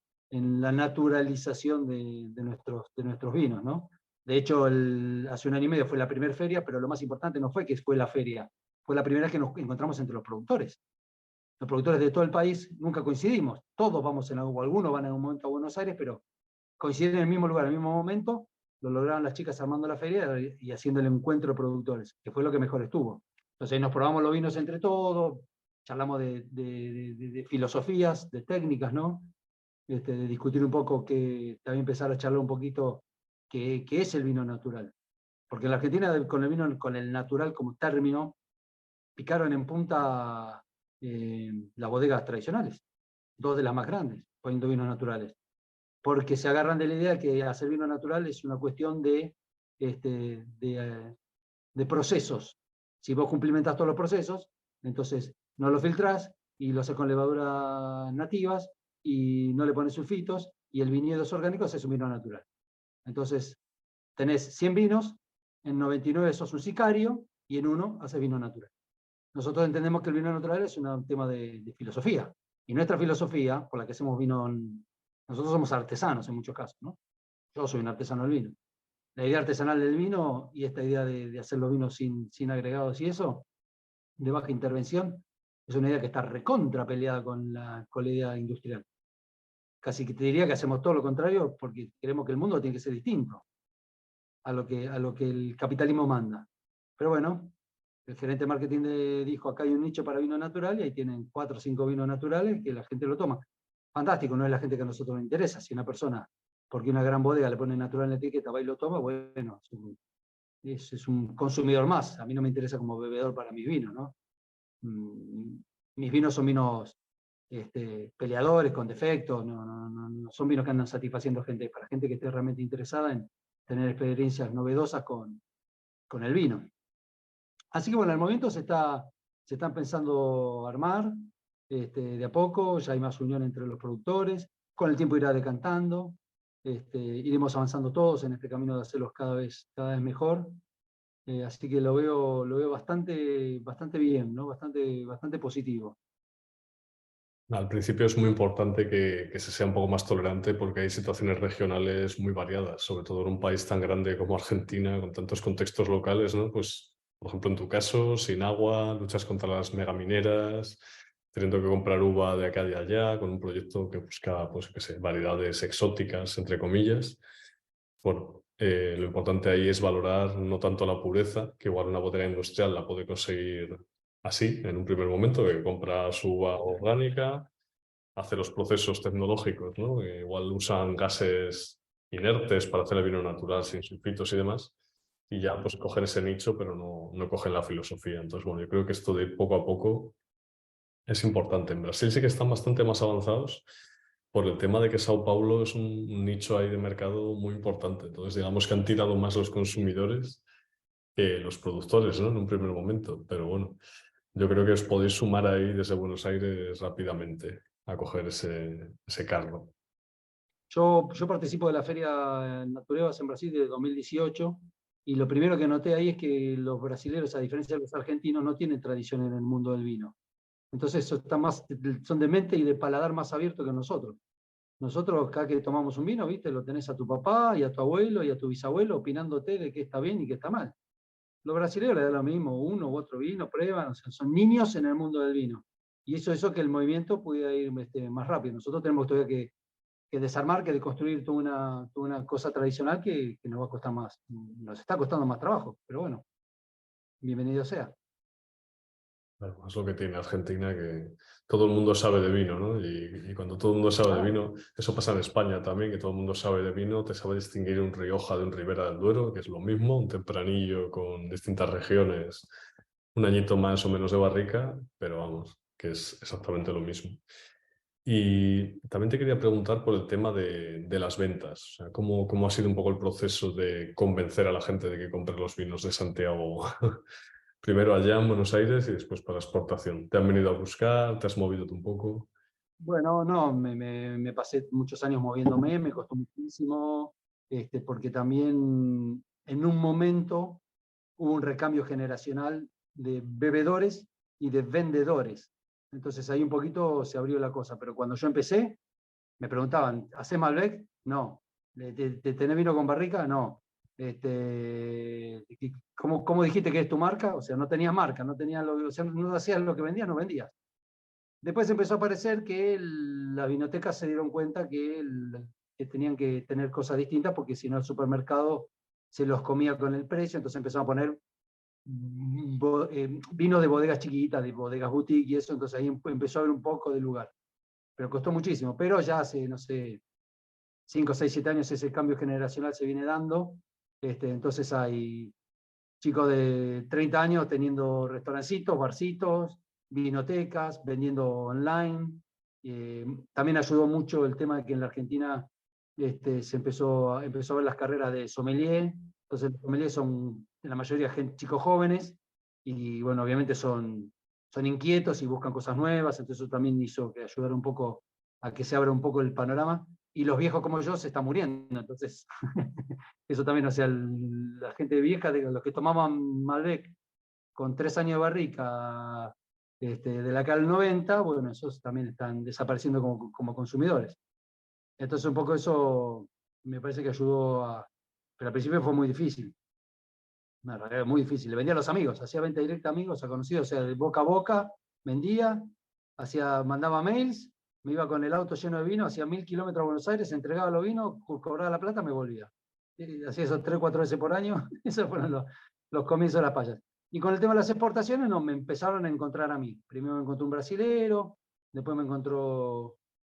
Speaker 2: la naturalización de nuestros vinos, ¿no? De hecho, hace 1 año y medio fue la primera feria, pero lo más importante no fue que fue la feria, fue la primera vez que nos encontramos entre los productores. Los productores de todo el país nunca coincidimos, todos vamos algunos van en un momento a Buenos Aires, pero coinciden en el mismo lugar, en el mismo momento, lo lograron las chicas armando la feria y haciendo el encuentro de productores, que fue lo que mejor estuvo. Entonces nos probamos los vinos entre todos, charlamos de filosofías, de técnicas, ¿no? De discutir un poco, también empezar a charlar un poquito qué es el vino natural. Porque en la Argentina, con el vino, con el natural como término, picaron en punta las bodegas tradicionales, 2 de las más grandes, poniendo vinos naturales. Porque se agarran de la idea que hacer vino natural es una cuestión de procesos. Si vos cumplimentás todos los procesos, entonces no lo filtrás y lo haces con levaduras nativas y no le pones sulfitos y el viñedo es orgánico, es un vino natural. Entonces, tenés 100 vinos en 99 sos un sicario y en 1 haces vino natural. Nosotros entendemos que el vino natural es un tema de filosofía. Y nuestra filosofía, por la que hacemos vino, nosotros somos artesanos en muchos casos, ¿no? Yo soy un artesano del vino. La idea artesanal del vino y esta idea de hacer los vinos sin agregados y eso, de baja intervención, es una idea que está recontra peleada con la idea industrial. Casi que te diría que hacemos todo lo contrario porque creemos que el mundo tiene que ser distinto a lo que el capitalismo manda. Pero bueno, el gerente de marketing dijo, acá hay un nicho para vino natural, y ahí tienen 4 o 5 vinos naturales que la gente lo toma. Fantástico, no es la gente que a nosotros nos interesa. Si una persona, porque una gran bodega le pone natural en la etiqueta, va y lo toma, bueno, es un consumidor más. A mí no me interesa como bebedor para mis vinos, ¿no? Mis vinos son vinos peleadores, con defectos, no son vinos que andan satisfaciendo gente, para gente que esté realmente interesada en tener experiencias novedosas con el vino. Así que bueno, el movimiento se está empezando a armar, de a poco, ya hay más unión entre los productores, con el tiempo irá decantando, iremos avanzando todos en este camino de hacerlos cada vez mejor, así que lo veo bastante bien, ¿no? Bastante positivo.
Speaker 1: Al principio es muy importante que se sea un poco más tolerante porque hay situaciones regionales muy variadas, sobre todo en un país tan grande como Argentina, con tantos contextos locales, ¿no? Pues, por ejemplo, en tu caso, sin agua, luchas contra las megamineras, teniendo que comprar uva de acá y de allá, con un proyecto que busca, pues, qué sé, variedades exóticas, entre comillas. Bueno, lo importante ahí es valorar no tanto la pureza, que igual una bodega industrial la puede conseguir así, en un primer momento, que compra su uva orgánica, hace los procesos tecnológicos, ¿no? Que igual usan gases inertes para hacer el vino natural sin sulfitos y demás, y ya pues cogen ese nicho, pero no cogen la filosofía. Entonces, bueno, yo creo que esto de ir poco a poco es importante. En Brasil sí que están bastante más avanzados por el tema de que Sao Paulo es un nicho ahí de mercado muy importante. Entonces, digamos que han tirado más los consumidores que los productores, ¿no? En un primer momento. Pero bueno, yo creo que os podéis sumar ahí desde Buenos Aires rápidamente a coger ese carro.
Speaker 2: Yo participo de la Feria Naturevas en Brasil desde 2018, y lo primero que noté ahí es que los brasileños, a diferencia de los argentinos, no tienen tradición en el mundo del vino. Entonces son de mente y de paladar más abierto que nosotros. Nosotros acá que tomamos un vino, ¿viste? Lo tenés a tu papá y a tu abuelo y a tu bisabuelo opinándote de qué está bien y qué está mal. Los brasileños les da lo mismo, uno u otro vino, prueban, o sea, son niños en el mundo del vino. Y eso que el movimiento pudiera ir más rápido. Nosotros tenemos todavía que desarmar, que deconstruir toda una cosa tradicional que nos va a costar más, nos está costando más trabajo, pero bueno, bienvenido sea.
Speaker 1: Claro, es lo que tiene Argentina, que todo el mundo sabe de vino, ¿no? Y cuando todo el mundo sabe de vino, eso pasa en España también, que todo el mundo sabe de vino, te sabe distinguir un Rioja de un Ribera del Duero, que es lo mismo, un tempranillo con distintas regiones, un añito más o menos de barrica, pero vamos, que es exactamente lo mismo. Y también te quería preguntar por el tema de las ventas. O sea, ¿cómo ha sido un poco el proceso de convencer a la gente de que compre los vinos de Santiago? Primero allá en Buenos Aires y después para exportación. ¿Te han venido a buscar? ¿Te has movido tú un poco?
Speaker 2: Bueno, no, me pasé muchos años moviéndome, me costó muchísimo, porque también en un momento hubo un recambio generacional de bebedores y de vendedores. Entonces ahí un poquito se abrió la cosa, pero cuando yo empecé, me preguntaban, ¿hacés Malbec? No. ¿Tenés vino con barrica? No. ¿Cómo dijiste que es tu marca? O sea, no tenías marca, o sea, no hacías lo que vendías, no vendías. Después empezó a aparecer que las vinotecas se dieron cuenta que tenían que tener cosas distintas, porque si no el supermercado se los comía con el precio, entonces empezaron a poner vinos de bodegas chiquitas, de bodegas boutique y eso, entonces ahí empezó a haber un poco de lugar. Pero costó muchísimo, pero ya hace, no sé, 5, 6, 7 años ese cambio generacional se viene dando, entonces hay chicos de 30 años teniendo restaurancitos, barcitos, vinotecas, vendiendo online. También ayudó mucho el tema de que en la Argentina se empezó a ver las carreras de sommelier. Entonces los sommeliers son en la mayoría chicos jóvenes y bueno, obviamente son inquietos y buscan cosas nuevas, entonces eso también hizo que ayudara un poco a que se abra un poco el panorama. y los viejos como yo se están muriendo, entonces eso también, o sea, la gente vieja, los que tomaban Malbec con 3 años de barrica, de la cal 90, bueno, esos también están desapareciendo como consumidores. Entonces un poco eso me parece que ayudó a... Pero al principio fue muy difícil, en realidad muy difícil. Le vendía a los amigos, hacía venta directa a amigos, a conocidos, o sea, de boca a boca, vendía, mandaba mails, me iba con el auto lleno de vino, hacía 1000 kilómetros a Buenos Aires, entregaba los vinos, cobraba la plata, me volvía. Y hacía eso 3 o 4 veces por año, esos fueron los comienzos de las payas. Y con el tema de las exportaciones, no, me empezaron a encontrar a mí. Primero me encontró un brasilero, después me encontró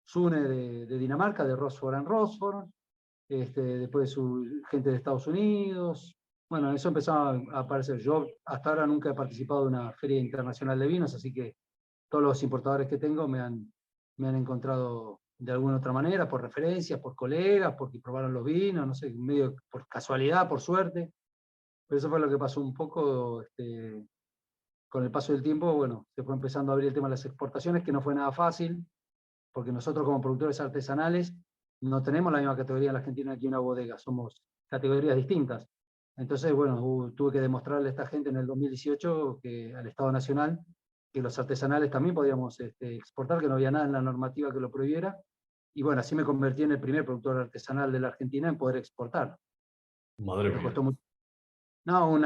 Speaker 2: Sune de Dinamarca, de Rossford Rossford, después gente de Estados Unidos. Bueno, eso empezó a aparecer. Yo hasta ahora nunca he participado de una feria internacional de vinos, así que todos los importadores que tengo me han encontrado de alguna otra manera, por referencias, por colegas, porque probaron los vinos, no sé, medio por casualidad, por suerte. Pero eso fue lo que pasó un poco, con el paso del tiempo, bueno, se fue empezando a abrir el tema de las exportaciones, que no fue nada fácil, porque nosotros como productores artesanales no tenemos la misma categoría en la Argentina que una bodega, somos categorías distintas. Entonces, bueno, tuve que demostrarle a esta gente en el 2018, al Estado Nacional, que los artesanales también podíamos exportar, que no había nada en la normativa que lo prohibiera. Y bueno, así me convertí en el primer productor artesanal de la Argentina en poder exportar.
Speaker 1: Madre
Speaker 2: Nos
Speaker 1: mía.
Speaker 2: costó mucho. No,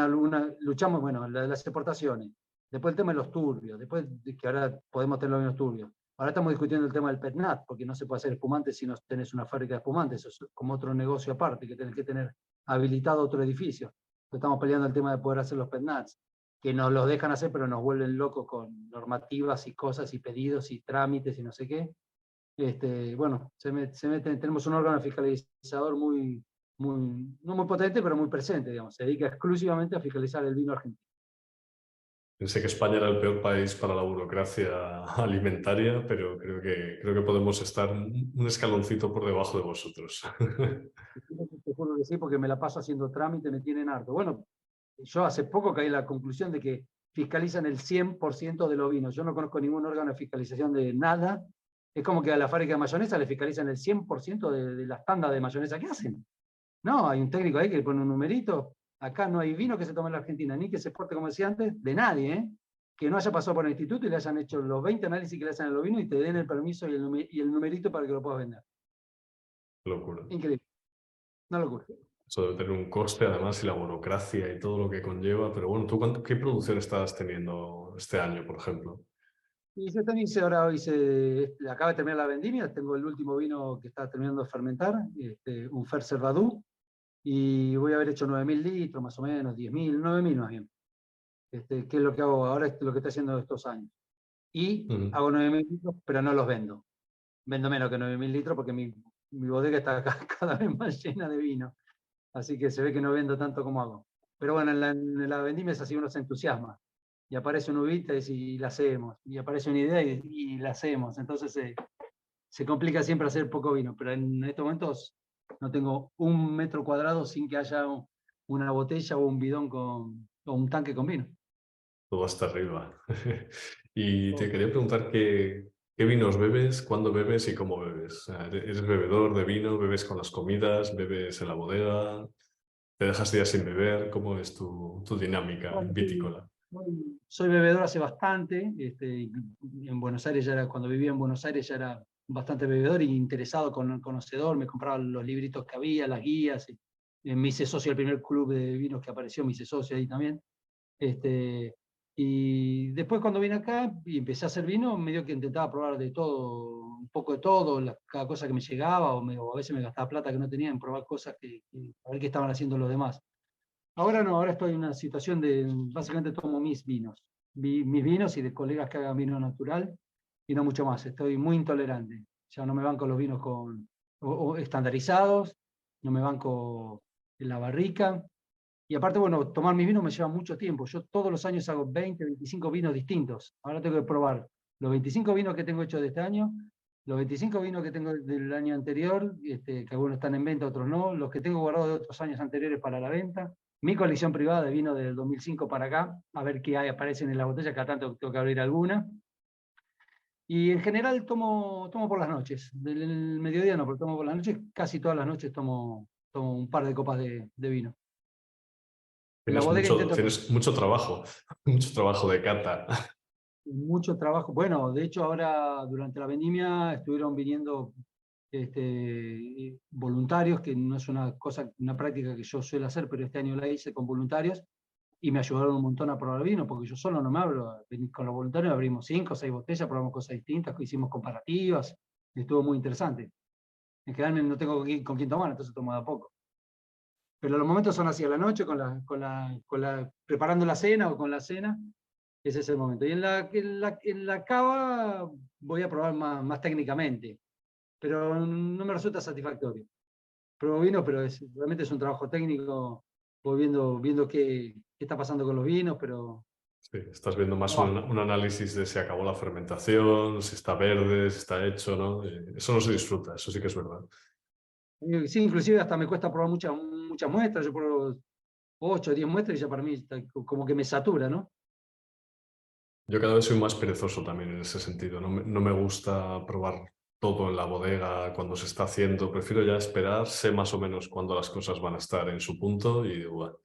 Speaker 2: luchamos, bueno, las exportaciones. Después el tema de los turbios, después de que ahora podemos tener los vinos turbios. Ahora estamos discutiendo el tema del PETNAT, porque no se puede hacer espumante si no tenés una fábrica de espumantes, eso es como otro negocio aparte, que tenés que tener habilitado otro edificio. Estamos peleando el tema de poder hacer los PETNATs, que nos los dejan hacer, pero nos vuelven locos con normativas y cosas y pedidos y trámites y no sé qué. Bueno, tenemos un órgano fiscalizador no muy potente, pero muy presente, digamos. Se dedica exclusivamente a fiscalizar el vino argentino.
Speaker 1: Pensé que España era el peor país para la burocracia alimentaria, pero creo que podemos estar un escaloncito por debajo de vosotros.
Speaker 2: Te juro que sí, porque me la paso haciendo trámite, me tienen harto. Bueno, yo hace poco caí en la conclusión de que fiscalizan el 100% de los vinos. Yo no conozco ningún órgano de fiscalización de nada. Es como que a la fábrica de mayonesa le fiscalizan el 100% de las tandas de mayonesa que hacen. No, hay un técnico ahí que pone un numerito. Acá no hay vino que se tome en la Argentina, ni que se exporte, como decía antes, de nadie, ¿eh? Que no haya pasado por el instituto y le hayan hecho los 20 análisis que le hacen a los vinos y te den el permiso y el numerito para que lo puedas vender.
Speaker 1: Locura.
Speaker 2: Increíble, una locura.
Speaker 1: Eso debe tener un coste, además, y la burocracia y todo lo que conlleva. Pero bueno, ¿tú qué producción estás teniendo este año, por ejemplo?
Speaker 2: Y yo también acaba de terminar la vendimia, tengo el último vino que está terminando de fermentar, un Fer Cervadú, y voy a haber hecho 9.000 litros, más o menos, 10.000, 9.000 más bien. Que es lo que hago ahora, es lo que estoy haciendo estos años. Y
Speaker 1: Ujú.
Speaker 2: hago 9.000 litros, pero no los vendo. Vendo menos que 9.000 litros porque mi bodega está cada vez más llena de vino. Así que se ve que no vendo tanto como hago. Pero bueno, en la vendimia es así, uno se entusiasma. Y aparece una uvita y la hacemos. Y aparece una idea y la hacemos. Entonces se complica siempre hacer poco vino. Pero en estos momentos no tengo 1 metro cuadrado sin que haya una botella o un bidón o un tanque con vino.
Speaker 1: Todo hasta arriba. Y te
Speaker 2: Todo.
Speaker 1: quería preguntar qué vinos bebes, cuándo bebes y cómo bebes. O sea, ¿eres bebedor de vino? ¿Bebes con las comidas? ¿Bebes en la bodega? ¿Te dejas días sin beber? ¿Cómo es tu dinámica
Speaker 2: Bueno,
Speaker 1: vitícola?
Speaker 2: soy bebedor hace bastante. En Buenos Aires cuando vivía en Buenos Aires ya era bastante bebedor y interesado, conocedor. Me compraba los libritos que había, las guías. Me hice socio del primer club de vinos que apareció, me hice socio ahí también. Y después cuando vine acá y empecé a hacer vino, medio que intentaba probar de todo, un poco de todo, cada cosa que me llegaba, o a veces me gastaba plata que no tenía en probar cosas a ver qué estaban haciendo los demás. Ahora no, ahora estoy en una situación básicamente tomo mis vinos, mis vinos y de colegas que hagan vino natural y no mucho más. Estoy muy intolerante. Ya no me banco los vinos o estandarizados, no me banco en la barrica. Y aparte, bueno, tomar mis vinos me lleva mucho tiempo. Yo todos los años hago 20, 25 vinos distintos. Ahora tengo que probar los 25 vinos que tengo hechos de este año, los 25 vinos que tengo del año anterior, que algunos están en venta, otros no, los que tengo guardados de otros años anteriores para la venta, mi colección privada de vino del 2005 para acá, a ver qué hay, aparecen en la botella, cada tanto tengo que abrir alguna. Y en general tomo por las noches. Del mediodía no, pero tomo por las noches. Casi todas las noches tomo un par de copas de vino. En la bodega intento
Speaker 1: Tienes mucho trabajo, mucho trabajo de cata.
Speaker 2: mucho trabajo. Bueno, de hecho ahora durante la vendimia estuvieron viniendo voluntarios, que no es una cosa, una práctica que yo suelo hacer, pero este año la hice con voluntarios y me ayudaron un montón a probar vino, porque yo solo no me abro. Con los voluntarios abrimos 5 o 6 botellas, probamos cosas distintas, hicimos comparativas, y estuvo muy interesante. En general no tengo con quién tomar, entonces tomo de a poco. Pero los momentos son así, a la noche, preparando la cena o con la cena, ese es el momento. Y en la cava voy a probar más técnicamente, pero no me resulta satisfactorio. Pruebo vino, pero realmente es un trabajo técnico, voy viendo qué está pasando con los vinos, pero
Speaker 1: Sí, estás viendo más
Speaker 2: no.
Speaker 1: un análisis de si acabó la fermentación, si está verde, si está hecho, ¿no? Eso no se disfruta, eso sí que es verdad.
Speaker 2: Sí, inclusive hasta me cuesta probar muchas muestras, yo pruebo 8 o 10 muestras y ya para mí está como que me satura, ¿no?
Speaker 1: Yo cada vez soy más perezoso también en ese sentido. No me gusta probar todo en la bodega cuando se está haciendo. Prefiero ya esperar, sé más o menos cuándo las cosas van a estar en su punto y digo, "Bueno,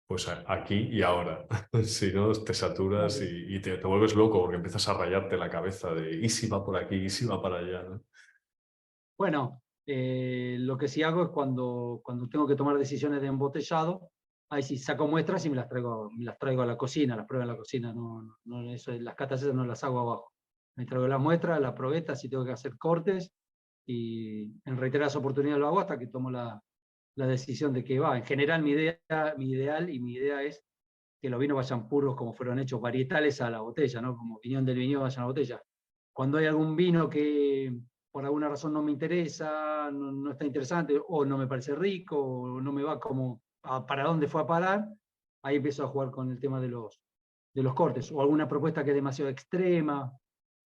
Speaker 1: pues aquí y ahora". Si no, te saturas y te vuelves loco porque empiezas a rayarte la cabeza de ¿y si va por aquí? ¿Y si va para allá? ¿No?
Speaker 2: Bueno, lo que sí hago es cuando tengo que tomar decisiones de embotellado, ahí sí saco muestras y me las traigo a la cocina, las pruebo en la cocina, las catas esas no las hago abajo. Me traigo las muestras, la probeta, si tengo que hacer cortes, y en reiteradas oportunidades lo hago hasta que tomo la decisión de que va. En general, mi ideal y mi idea es que los vinos vayan puros como fueron hechos, varietales a la botella, ¿no? Como opinión del viñedo vayan a la botella. Cuando hay algún vino que por alguna razón no me interesa, no está interesante, o no me parece rico, o no me va como para dónde fue a parar, ahí empiezo a jugar con el tema de los cortes, o alguna propuesta que es demasiado extrema,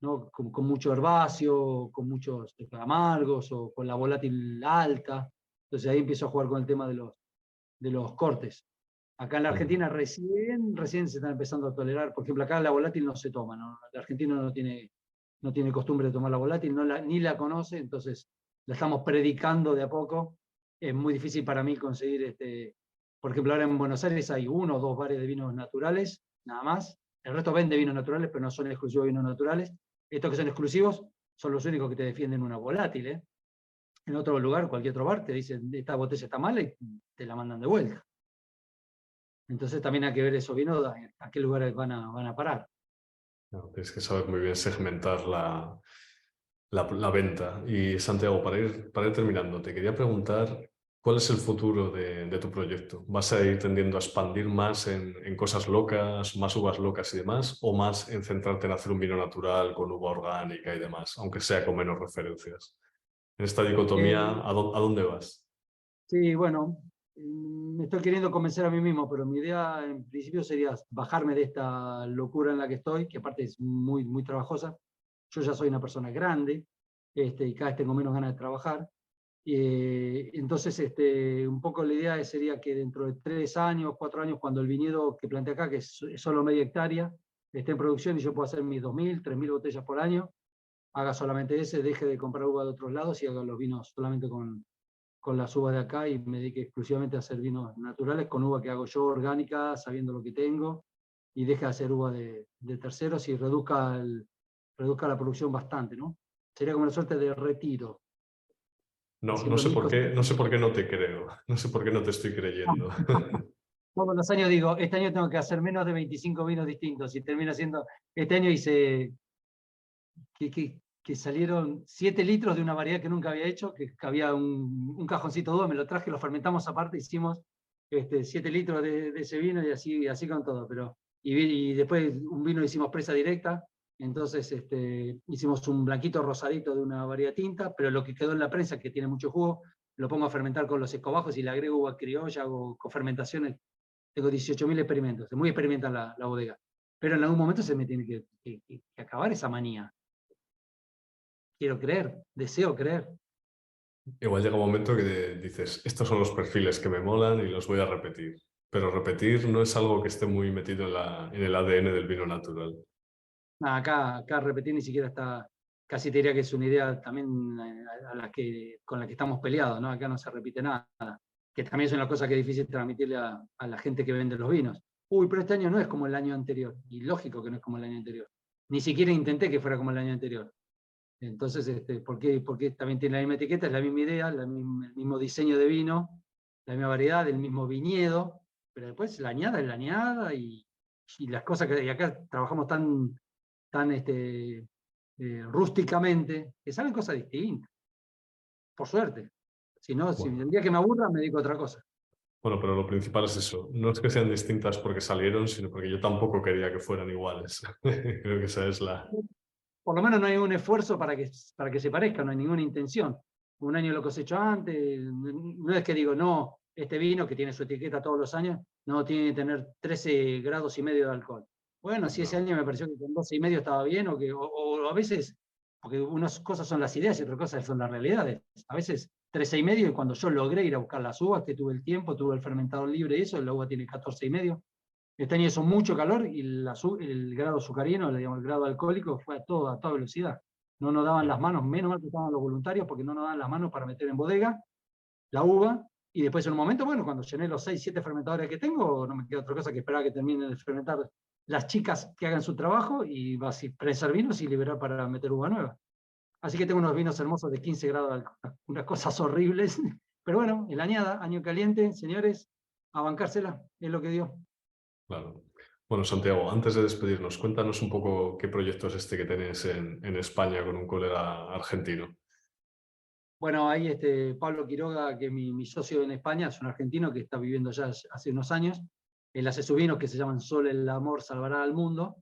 Speaker 2: ¿no? Con mucho herbáceo, con muchos amargos, o con la volátil alta. Entonces ahí empiezo a jugar con el tema de los cortes. Acá en la Argentina recién se están empezando a tolerar. Por ejemplo, acá la volátil no se toma, ¿no? El argentino no tiene costumbre de tomar la volátil, ni la conoce, entonces la estamos predicando de a poco. Es muy difícil para mí conseguir, por ejemplo, ahora en Buenos Aires hay 1 o 2 bares de vinos naturales, nada más. El resto vende vinos naturales, pero no son exclusivos de vinos naturales. Estos que son exclusivos son los únicos que te defienden una volátil, ¿eh? En otro lugar, cualquier otro bar, te dicen, esta botella está mala y te la mandan de vuelta. Entonces también hay que ver esos vinos a qué lugares van a parar.
Speaker 1: No, tienes que saber muy bien segmentar la venta. Y Santiago, para ir terminando, te quería preguntar cuál es el futuro de tu proyecto. ¿Vas a ir tendiendo a expandir más en cosas locas, más uvas locas y demás, o más en centrarte en hacer un vino natural con uva orgánica y demás, aunque sea con menos referencias? En esta dicotomía,
Speaker 2: Eh,
Speaker 1: ¿a dónde vas?
Speaker 2: sí, bueno, me estoy queriendo convencer a mí mismo, pero mi idea en principio sería bajarme de esta locura en la que estoy, que aparte es muy trabajosa. Yo ya soy una persona grande, y cada vez tengo menos ganas de trabajar. Entonces, un poco la idea sería que dentro de 3 años, 4 años, cuando el viñedo que planteé acá, que es solo media hectárea, esté en producción y yo pueda hacer mis 2.000, 3.000 botellas por año, haga solamente ese, deje de comprar uva de otros lados y haga los vinos solamente con las uvas de acá y me dedique exclusivamente a hacer vinos naturales con uva que hago yo, orgánica, sabiendo lo que tengo, y deje de hacer uva de terceros y reduzca la producción bastante, ¿no? Sería como una suerte de retiro, haciendo mis cosas.
Speaker 1: No sé por qué no te creo, no sé por qué no te estoy creyendo.
Speaker 2: Todos los años digo, este año tengo que hacer menos de 25 vinos distintos y termino haciendo, este año hice que salieron 7 litros de una variedad que nunca había hecho, que había un cajoncito duro, me lo traje, lo fermentamos aparte, hicimos 7 litros de ese vino y así con todo. Y después un vino hicimos presa directa, entonces hicimos un blanquito rosadito de una variedad tinta, pero lo que quedó en la prensa, que tiene mucho jugo, lo pongo a fermentar con los escobajos y le agrego uva criolla, hago cofermentaciones. Tengo 18.000 experimentos, es muy experimental la bodega. Pero en algún momento se me tiene que acabar esa manía. Quiero creer, deseo creer.
Speaker 1: Igual llega un momento que dices, estos son los perfiles que me molan y los voy a repetir. Pero repetir no es algo que esté muy metido en el ADN del vino natural.
Speaker 2: Nada, acá repetir ni siquiera está, casi te diría que es una idea también con la que estamos peleados, ¿no? Acá no se repite nada, que también es una cosa que es difícil transmitirle a la gente que vende los vinos. Uy, pero este año no es como el año anterior, y lógico que no es como el año anterior. Ni siquiera intenté que fuera como el año anterior. Entonces, ¿por qué también tiene la misma etiqueta? Es la misma idea, el mismo diseño de vino, la misma variedad, el mismo viñedo, pero después la añada es la añada y las cosas que y acá trabajamos tan rústicamente, que salen cosas distintas, por suerte. Si no, si
Speaker 1: Bueno,
Speaker 2: el día que me aburra me dedico a otra cosa.
Speaker 1: bueno, pero lo principal es eso. No es que sean distintas porque salieron, sino porque yo tampoco quería que fueran iguales. Creo que esa es la...
Speaker 2: Por lo menos no hay un esfuerzo para que se parezca, no hay ninguna intención. Un año lo cosecho antes, no es que digo, no, este vino que tiene su etiqueta todos los años, no tiene que tener 13 grados y medio de alcohol. Bueno, si ese
Speaker 1: No,
Speaker 2: año me pareció que con 12 y medio estaba bien, o a veces, porque unas cosas son las ideas y otras cosas son las realidades. A veces 13 y medio, y cuando yo logré ir a buscar las uvas, que tuve el tiempo, tuve el fermentador libre y eso, la uva tiene 14 y medio. Este año hizo mucho calor y el grado azucarino, digamos, el grado alcohólico fue a toda velocidad. No nos daban las
Speaker 1: no,
Speaker 2: manos, menos mal que estaban los voluntarios, porque no nos daban las manos para meter en bodega la uva. Y después en un momento, bueno, cuando llené los 6, 7 fermentadores que tengo, no me queda otra cosa que esperar a que terminen de fermentar las chicas que hagan su trabajo y vas a prensar vinos y liberar para meter uva nueva. Así que tengo unos vinos hermosos de 15 grados de alcohol, unas cosas horribles. Pero bueno, el añada, año caliente, señores, a bancársela, es lo que dio.
Speaker 1: claro. Bueno, Santiago, antes de despedirnos, cuéntanos un poco qué proyecto es este que tenés en España con un colega argentino.
Speaker 2: Bueno, ahí Pablo Quiroga, que es mi socio en España, es un argentino que está viviendo ya hace unos años. Él hace sus vinos que se llaman Solo el amor salvará al mundo.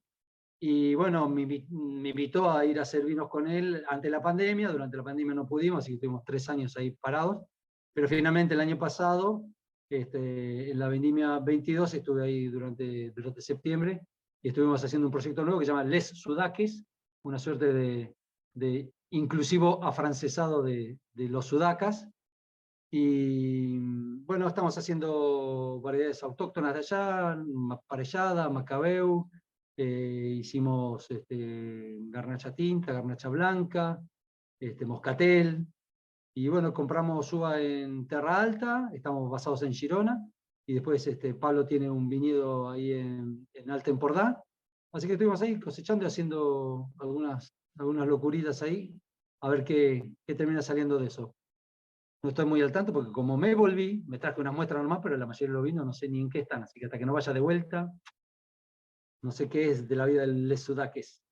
Speaker 2: Y bueno, me invitó a ir a hacer vinos con él ante la pandemia. Durante la pandemia no pudimos, así que estuvimos 3 años ahí parados. Pero finalmente el año pasado, en la vendimia 22, estuve ahí durante septiembre y estuvimos haciendo un proyecto nuevo que se llama Les Sudakis, una suerte de inclusivo afrancesado de los sudacas. Y bueno, estamos haciendo variedades autóctonas de allá, parellada, macabeu, hicimos garnacha tinta, garnacha blanca, moscatel, y bueno, compramos uva en Terra Alta, estamos basados en Girona, y después Pablo tiene un viñedo ahí en Alta Empordà, así que estuvimos ahí cosechando y haciendo algunas locuritas ahí, a ver qué termina saliendo de eso. No estoy muy al tanto porque como me volví, me traje una muestra normal, pero la mayoría de los vinos no sé ni en qué están, así que hasta que no vaya de vuelta, no sé qué es de la vida del Les Sudaques.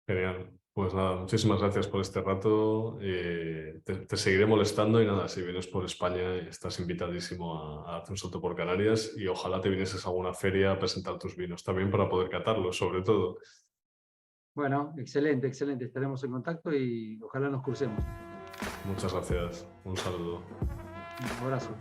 Speaker 1: Genial. Pues nada, muchísimas gracias por este rato. Te seguiré molestando y nada, si vienes por España estás invitadísimo a hacer un salto por Canarias y ojalá te vinieses a alguna feria a presentar tus vinos, también para poder catarlos, sobre todo.
Speaker 2: Bueno, excelente, excelente. Estaremos en contacto y ojalá nos crucemos.
Speaker 1: Muchas gracias. Un saludo.
Speaker 2: Un abrazo.